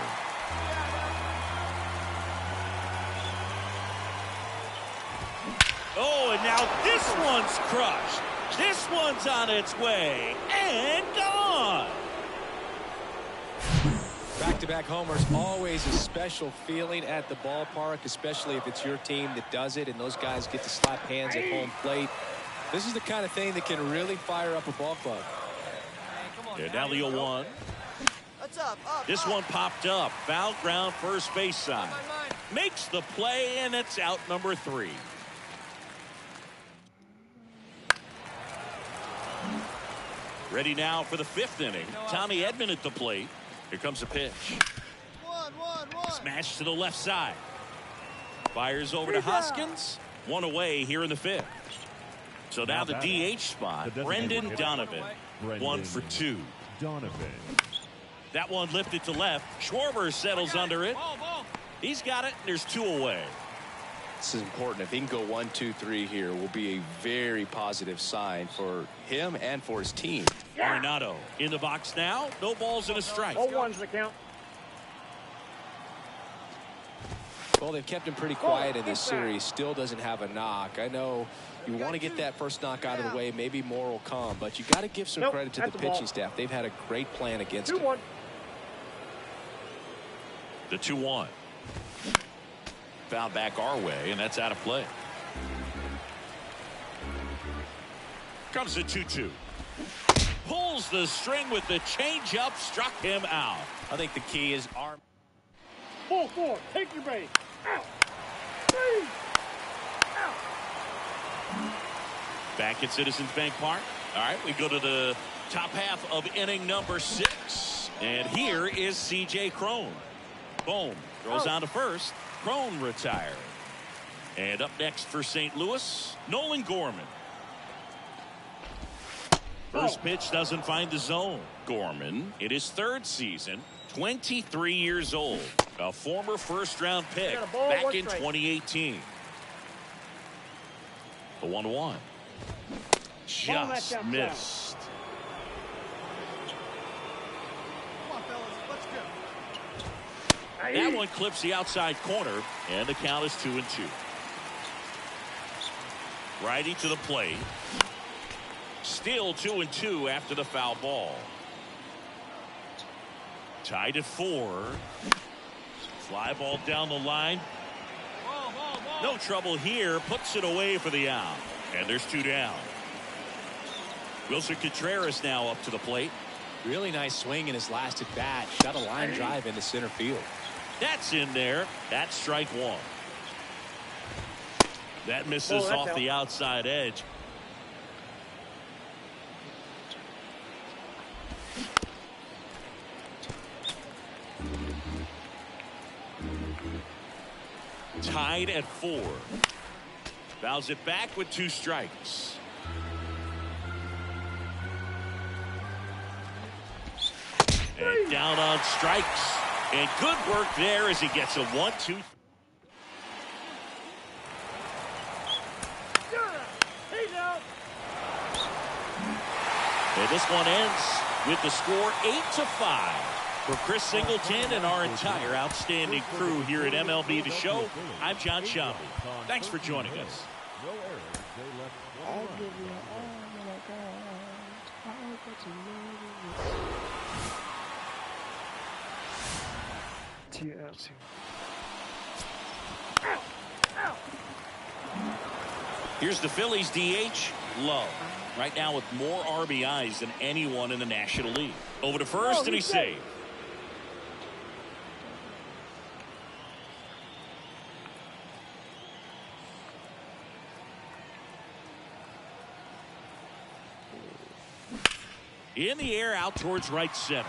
Oh, and now this one's crushed. This one's on its way and gone. Back-to-back homers, always a special feeling at the ballpark, especially if it's your team that does it and those guys get to slap hands at home plate. This is the kind of thing that can really fire up a ball club. And now the 0-1. This one popped up. Foul ground, first base side. Makes the play, and it's out number 3. Ready now for the 5th inning. Tommy Edman at the plate. Here comes a pitch. Smash to the left side. Fires over to Hoskins. One away here in the 5th. So now the DH spot, Brendan Donovan. 1 for 2. Donovan. That one lifted to left. Schwarber settles under it. He's got it. There's 2 away. This is important. If he can go 1, 2, 3 here, will be a very positive sign for him and for his team. Arenado in the box now. No balls and a strike. 0-1's the count. Well, they've kept him pretty quiet in this series. Still doesn't have a knock. I know you want to get that first knock out of the way. Maybe more will come, but you got to give some credit to the pitching staff. They've had a great plan against him. 2-1. The 2-1. Foul back our way, and that's out of play. Comes the 2-2. Pulls the string with the changeup, struck him out. I think the key is arm. 4-4. Take your base. Out. Back at Citizens Bank Park. All right, we go to the top half of inning number 6. And here is C.J. Cron. Boom. Throws on to first. Cron retired. And up next for St. Louis, Nolan Gorman. First pitch doesn't find the zone. Gorman, in his 3rd season, 23 years old. A former first-round pick back in 2018. The 1-1. Just missed. Come on, fellas. Let's go. That one clips the outside corner, and the count is 2-2. Righty to the plate. Still 2-2 after the foul ball. Tied at 4. Fly ball down the line. No trouble here. Puts it away for the out. And there's 2 down. Wilson Contreras now up to the plate. Really nice swing in his last at bat. Shot a line drive into center field. That's in there. That's strike 1. That misses off the outside edge. Tied at 4. Fouls it back with 2 strikes. And down on strikes. And good work there as he gets a 1-2. And this one ends with the score 8-5. For Chris Singleton and our entire outstanding crew here at MLB The Show, I'm John Shambi. Thanks for joining us. No errors. They left 1 Here's the Phillies DH, Love. Right now with more RBIs than anyone in the National League. Over to first, and he's safe. In the air, out towards right center.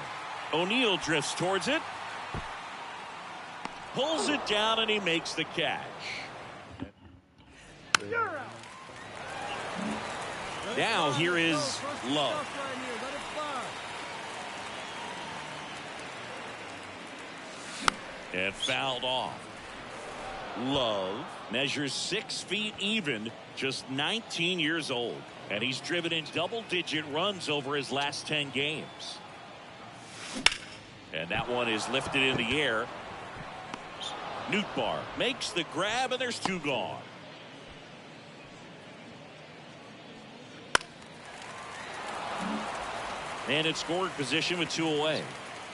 O'Neill drifts towards it. Pulls it down, and he makes the catch. Now here is Love. And fouled off. Love measures 6 feet even, just 19 years old. And he's driven in double-digit runs over his last 10 games. And that one is lifted in the air. Nootbaar makes the grab, and there's 2 gone. And in scoring position with 2 away.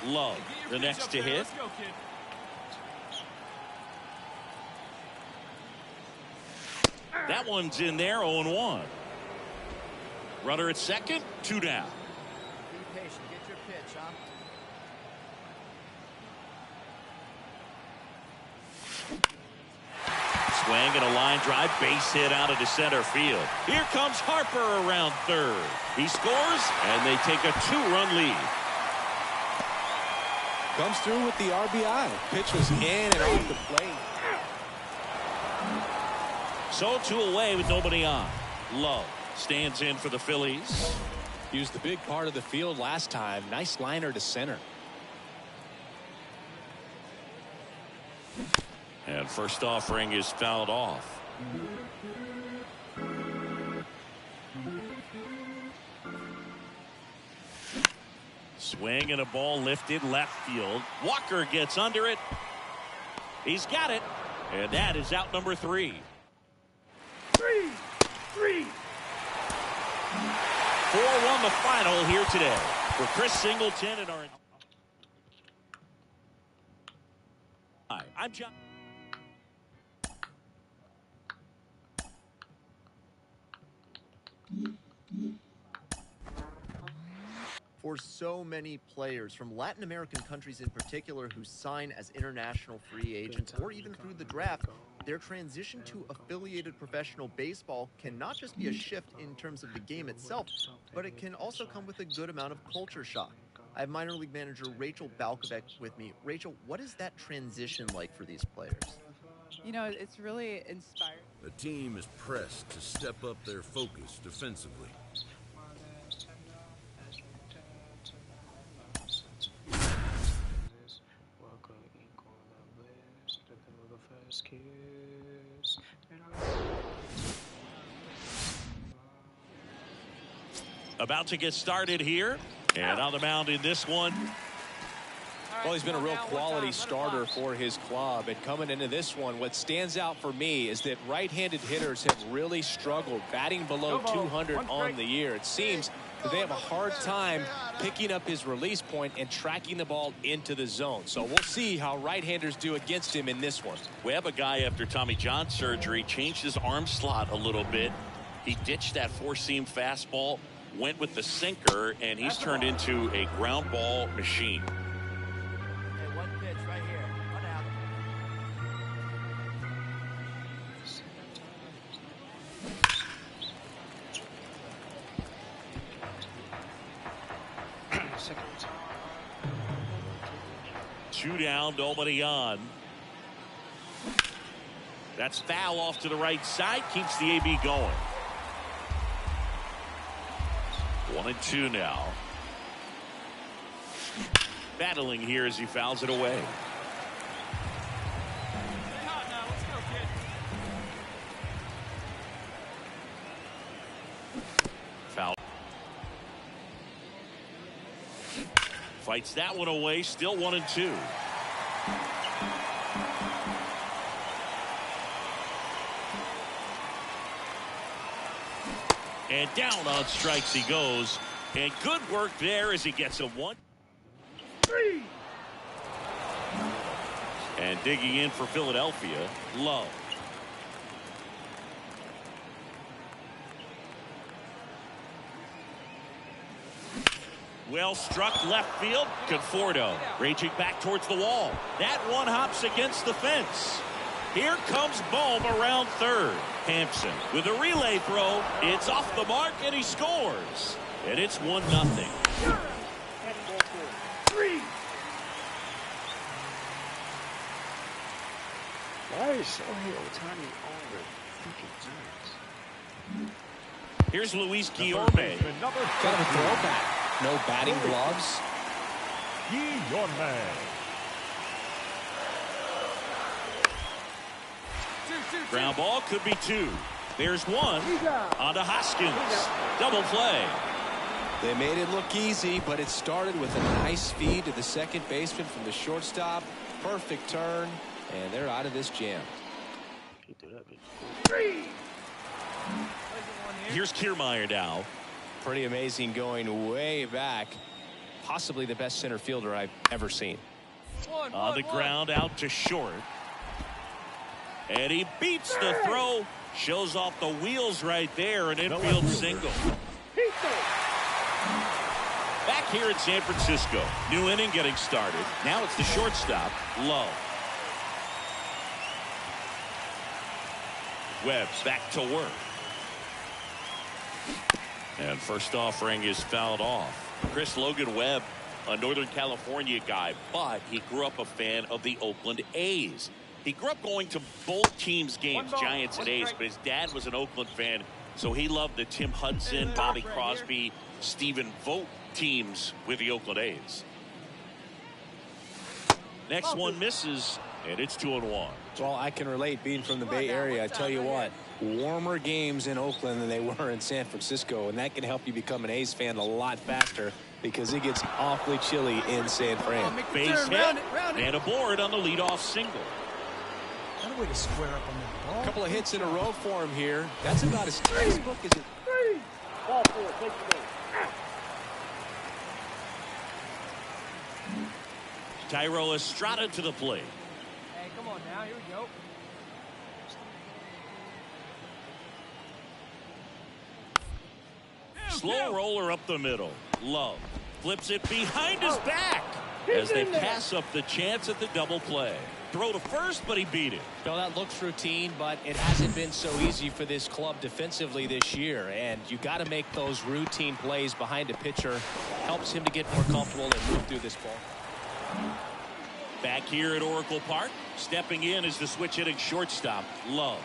Love, the next to hit. That one's in there, 0-1. Runner at second, 2 down. Be patient. Get your pitch, huh? Swing and a line drive, base hit out of the center field. Here comes Harper around third. He scores, and they take a 2-run lead. Comes through with the RBI. Pitch was in and off the plate. So 2 away with nobody on. Love stands in for the Phillies. He was the big part of the field last time. Nice liner to center. And first offering is fouled off. Swing and a ball lifted left field. Walker gets under it. He's got it. And that is out number 3. 3-3. 4-1 the final here today. For Chris Singleton and our... Hi, I'm John. For so many players from Latin American countries in particular who sign as international free agents or even through the draft, their transition to affiliated professional baseball can not just be a shift in terms of the game itself, but it can also come with a good amount of culture shock. I have minor league manager Rachel Balkovec with me. Rachel, what is that transition like for these players? You know, it's really inspiring. The team is pressed to step up their focus defensively. About to get started here. And on the mound in this one. Well, he's been a real quality starter for his club. And coming into this one, what stands out for me is that right-handed hitters have really struggled batting below 200 on the year. It seems that they have a hard time picking up his release point and tracking the ball into the zone. So we'll see how right-handers do against him in this one. We have a guy after Tommy John surgery, changed his arm slot a little bit. He ditched that 4-seam fastball, went with the sinker, and he's turned into a ground ball machine. Hey, one pitch right here. 1 out. Two down, nobody on. That's foul off to the right side, keeps the AB going. 1-2 now. Battling here as he fouls it away. Foul. Fights that one away, still 1-2. And down on strikes he goes. And good work there as he gets a 1. 3. And digging in for Philadelphia, Love. Well struck left field. Conforto raging back towards the wall. That one hops against the fence. Here comes Bohm around third. Hampson with a relay throw. It's off the mark and he scores. And it's 1-0. 3. Why is Shohei Ohtani on the freaking Giants? Here's Luis Guillorme. Kind of a throwback. No batting gloves. Guillorme. Ground ball could be 2. There's 1 onto Hoskins. Double play. They made it look easy, but it started with a nice feed to the second baseman from the shortstop. Perfect turn, and they're out of this jam. Here's Kiermaier now. Pretty amazing going way back. Possibly the best center fielder I've ever seen. On the ground out to short. And he beats the throw. Shows off the wheels right there. An infield single. Back here in San Francisco. New inning getting started. Now it's the shortstop, Lowe. Webb's back to work. And first offering is fouled off. Chris Logan Webb, a Northern California guy, but he grew up a fan of the Oakland A's. He grew up going to both teams' games, Giants and A's, but his dad was an Oakland fan, so he loved the Tim Hudson, Bobby Crosby, Stephen Vogt teams with the Oakland A's. Next one misses, and it's 2-1. Well, I can relate being from the Bay Area. I tell you what, warmer games in Oakland than they were in San Francisco, and that can help you become an A's fan a lot faster because it gets awfully chilly in San Fran. Base hit and aboard on the leadoff single. What a way to square up on that ball. A couple of hits in a row for him here. That's about as textbook as it. Ball 4, take the ball. Thairo Estrada to the plate. Hey, come on now. Here we go. Slow roller up the middle. Love flips it behind his back as they pass up the chance at the double play. Throw to first, but he beat it. No, that looks routine, but it hasn't been so easy for this club defensively this year. And you got to make those routine plays behind a pitcher. Helps him to get more comfortable and move through this ball. Back here at Oracle Park, stepping in is the switch hitting shortstop, Love.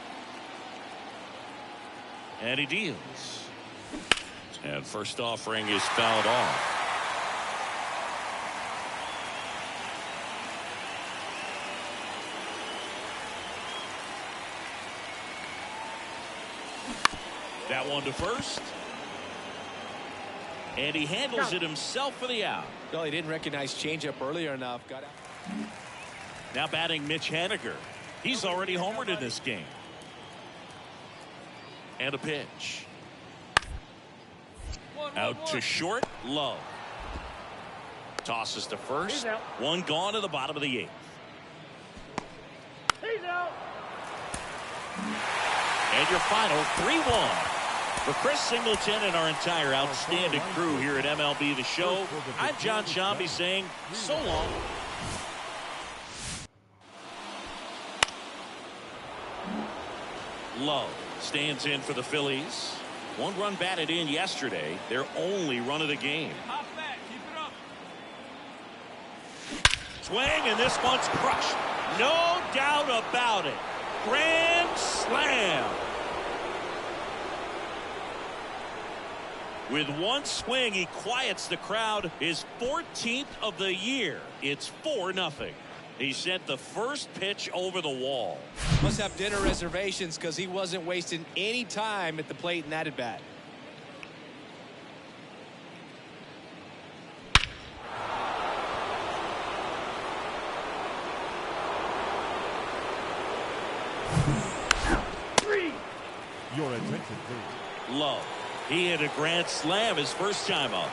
And he deals. And first offering is fouled off. That one to first. And he handles it himself for the out. No, he didn't recognize changeup earlier enough. Got out. Now batting Mitch Haniger. He's already homered in this game. And a pitch. Out to short, Love. Tosses to first. One gone to the bottom of the 8th. He's out. And your final 3-1. For Chris Singleton and our entire outstanding crew here at MLB The Show, I'm John Shambi saying so long. Love stands in for the Phillies. One run batted in yesterday, their only run of the game. Swing, and this one's crushed. No doubt about it. Grand slam. With one swing, he quiets the crowd. His 14th of the year. It's 4-0. He sent the first pitch over the wall. Must have dinner reservations because he wasn't wasting any time at the plate in that at bat. Your attention, please. Love. He hit a grand slam his first time up.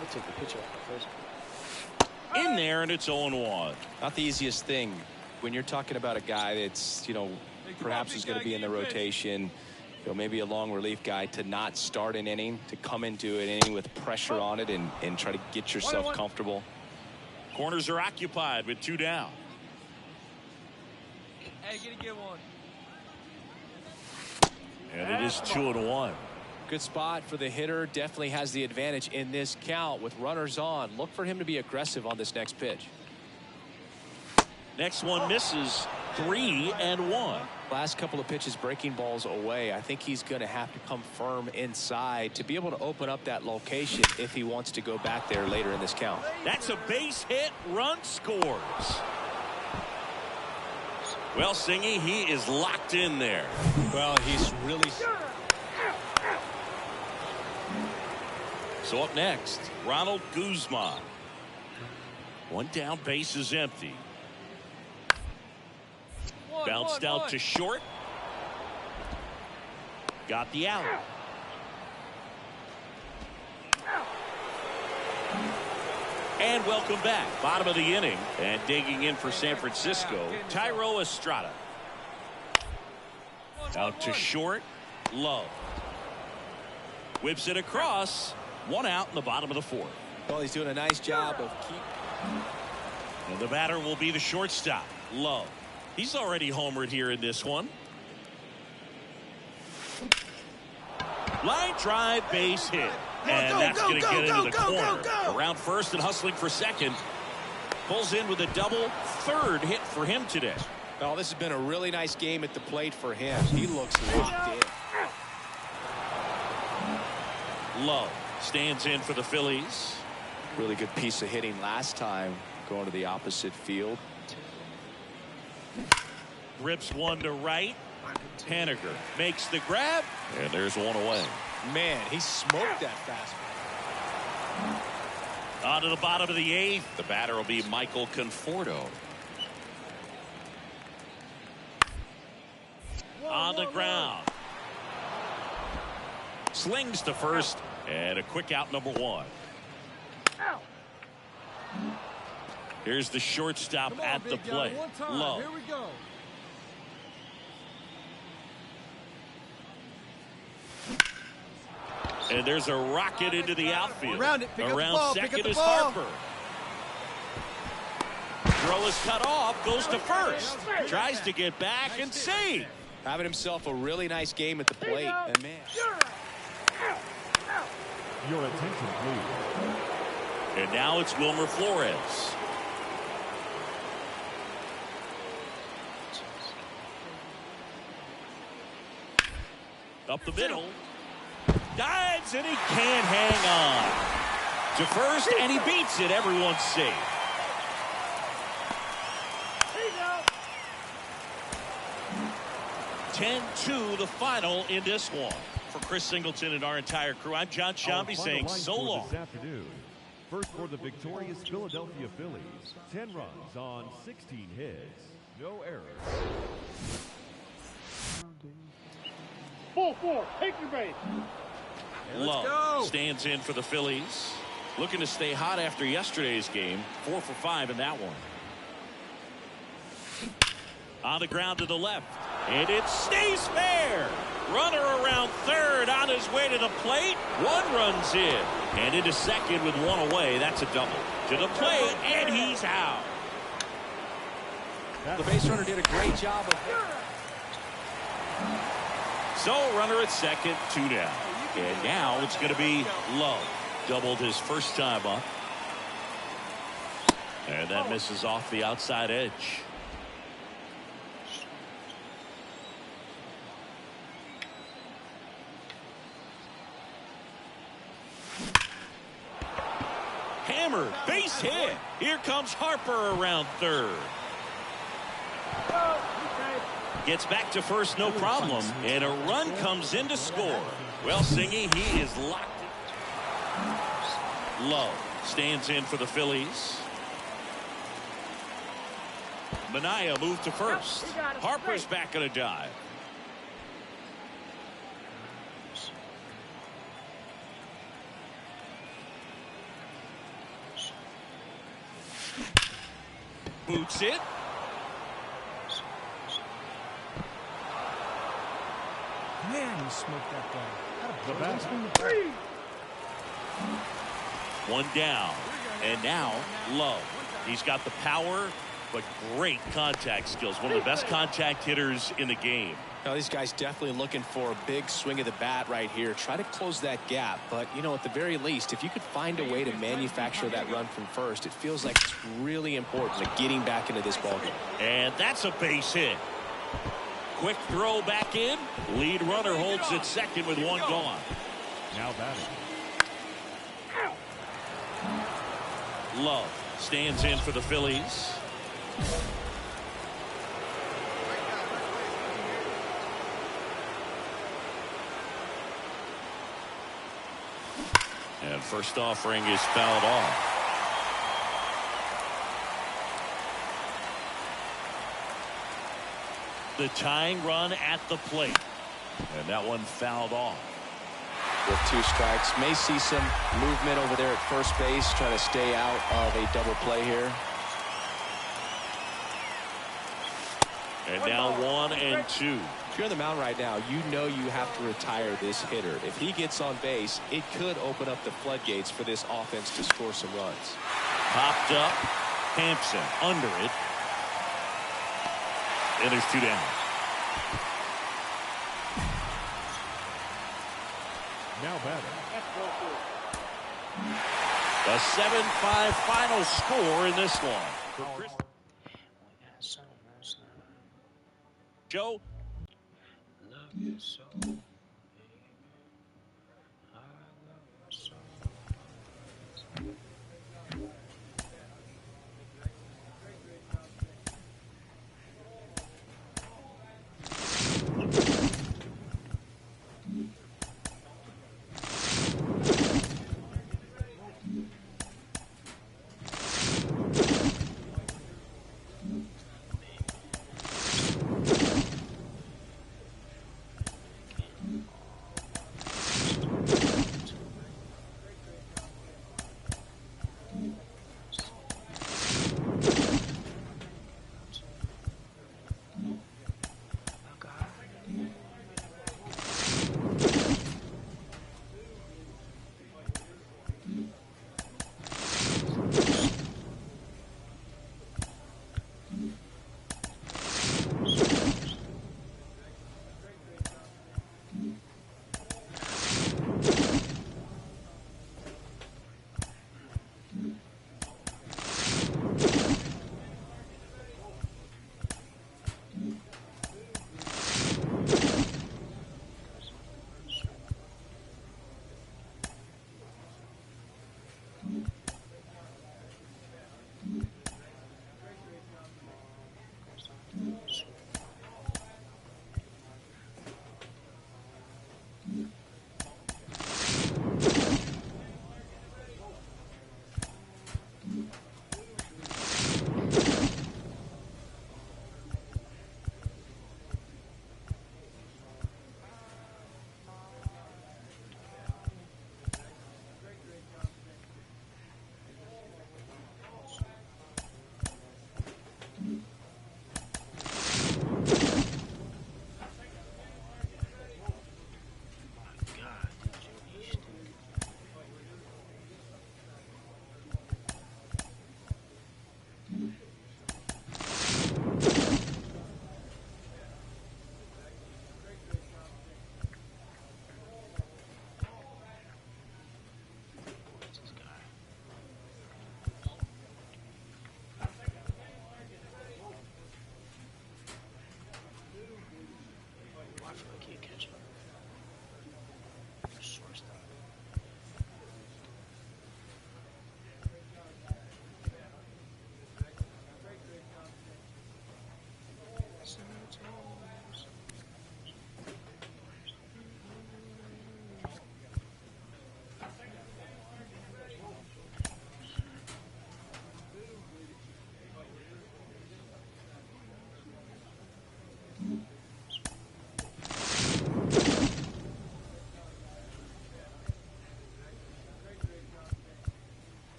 We took the pitch off the first one. In there, and it's 0-1. Not the easiest thing when you're talking about a guy that's, perhaps is going to be in the rotation, maybe a long relief guy, to not start an inning, to come into an inning with pressure on it and try to get yourself comfortable. Corners are occupied with 2 down. Hey, get one. And it is 2-1. Good spot for the hitter. Definitely has the advantage in this count with runners on. Look for him to be aggressive on this next pitch. Next one misses. 3-1. Last couple of pitches breaking balls away. I think he's going to have to come firm inside to be able to open up that location if he wants to go back there later in this count. That's a base hit. Run scores. Well, Singy, he is locked in there. Well, he's really... So up next, Ronald Guzman. One down, base is empty. Bounced out to short. Got the out. And welcome back. Bottom of the inning. And digging in for San Francisco, Thairo Estrada. Out to short. Love. Whips it across. One out in the bottom of the fourth. Well, he's doing a nice job of keeping. And the batter will be the shortstop, Love. He's already homered here in this one. Line drive, base hit. And that's going to get into the corner. Around first and hustling for second. Pulls in with a double. Third hit for him today. Oh, this has been a really nice game at the plate for him. He looks locked in. Love stands in for the Phillies. Really good piece of hitting last time, going to the opposite field. Rips one to right. Haniger makes the grab, and there's one away. Man, he smoked that fastball. On to the bottom of the eighth. The batter will be Michael Conforto. On the ground. Slings to first, and a quick out, number one. Here's the shortstop at the plate. Love. Here we go. And there's a rocket into the outfield. Around it. Pick up the ball. Second Pick up the is ball. Harper. Throw is cut off. Goes to first. Tries to get back and save. Having himself a really nice game at the plate. And man. Your attention, please. And now it's Wilmer Flores. Up the middle. Dives and he can't hang on. To first and he beats it. Everyone's safe. Here you go. 10-2 the final in this one. For Chris Singleton and our entire crew, I'm John Shambi saying so long. This afternoon. First for the victorious Philadelphia Phillies. 10 runs on 16 hits. No errors. Full four. Take your base. Love stands in for the Phillies. Looking to stay hot after yesterday's game. 4 for 5 in that one. On the ground to the left. And it stays fair. Runner around third on his way to the plate. One runs in. And into second with one away. That's a double. To the plate, and he's out. The base runner did a great job of So runner at second, 2 down. And now it's going to be Love. Doubled his first time up. And that misses off the outside edge. Hammered, base hit. Here comes Harper around third. Gets back to first, no problem. And a run comes in to score. Well, Singy, he is locked. Love stands in for the Phillies. Manaea moved to first. Harper's back on a dive. Boots it. Man, he smoked that ball. The batsman. One down. And now Love. He's got the power, but great contact skills. One of the best contact hitters in the game. Now, these guys definitely looking for a big swing of the bat right here. Try to close that gap. But, you know, at the very least, if you could find a way to manufacture that run from first, it feels like it's really important to getting back into this ballgame. And that's a base hit. Quick throw back in. Lead runner holds at second with one gone. Now batting. Love stands in for the Phillies. And And first offering is fouled off. The tying run at the plate. And that one fouled off. With 2 strikes, may see some movement over there at first base, trying to stay out of a double play here. And now 1-2. If you're on the mound right now, you know you have to retire this hitter. If he gets on base, it could open up the floodgates for this offense to score some runs. Popped up. Hampson under it. And there's 2 down. Now batter. A 7-5 final score in this one. Joe. Love you so, baby. I love you so.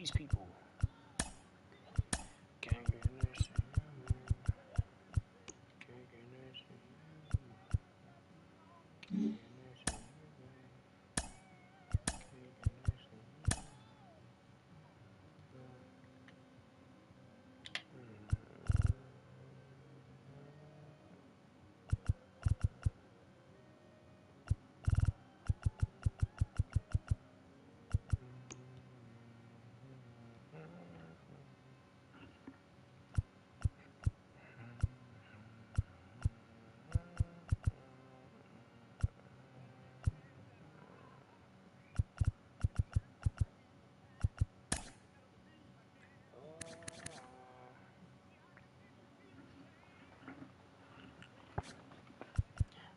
these people? Can't get this. Can't get this. Can't get this.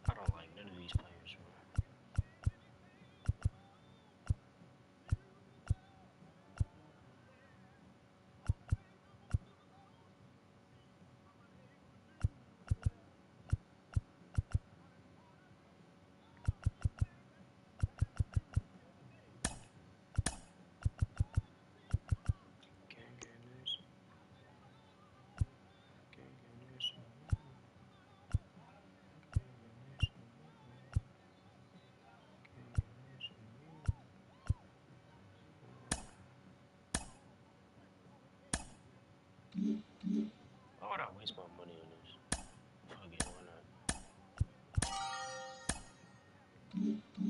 I don't like none of these players, bro. Can't get this. Can't get this. Why would I waste my money on this? Fuck it, why not?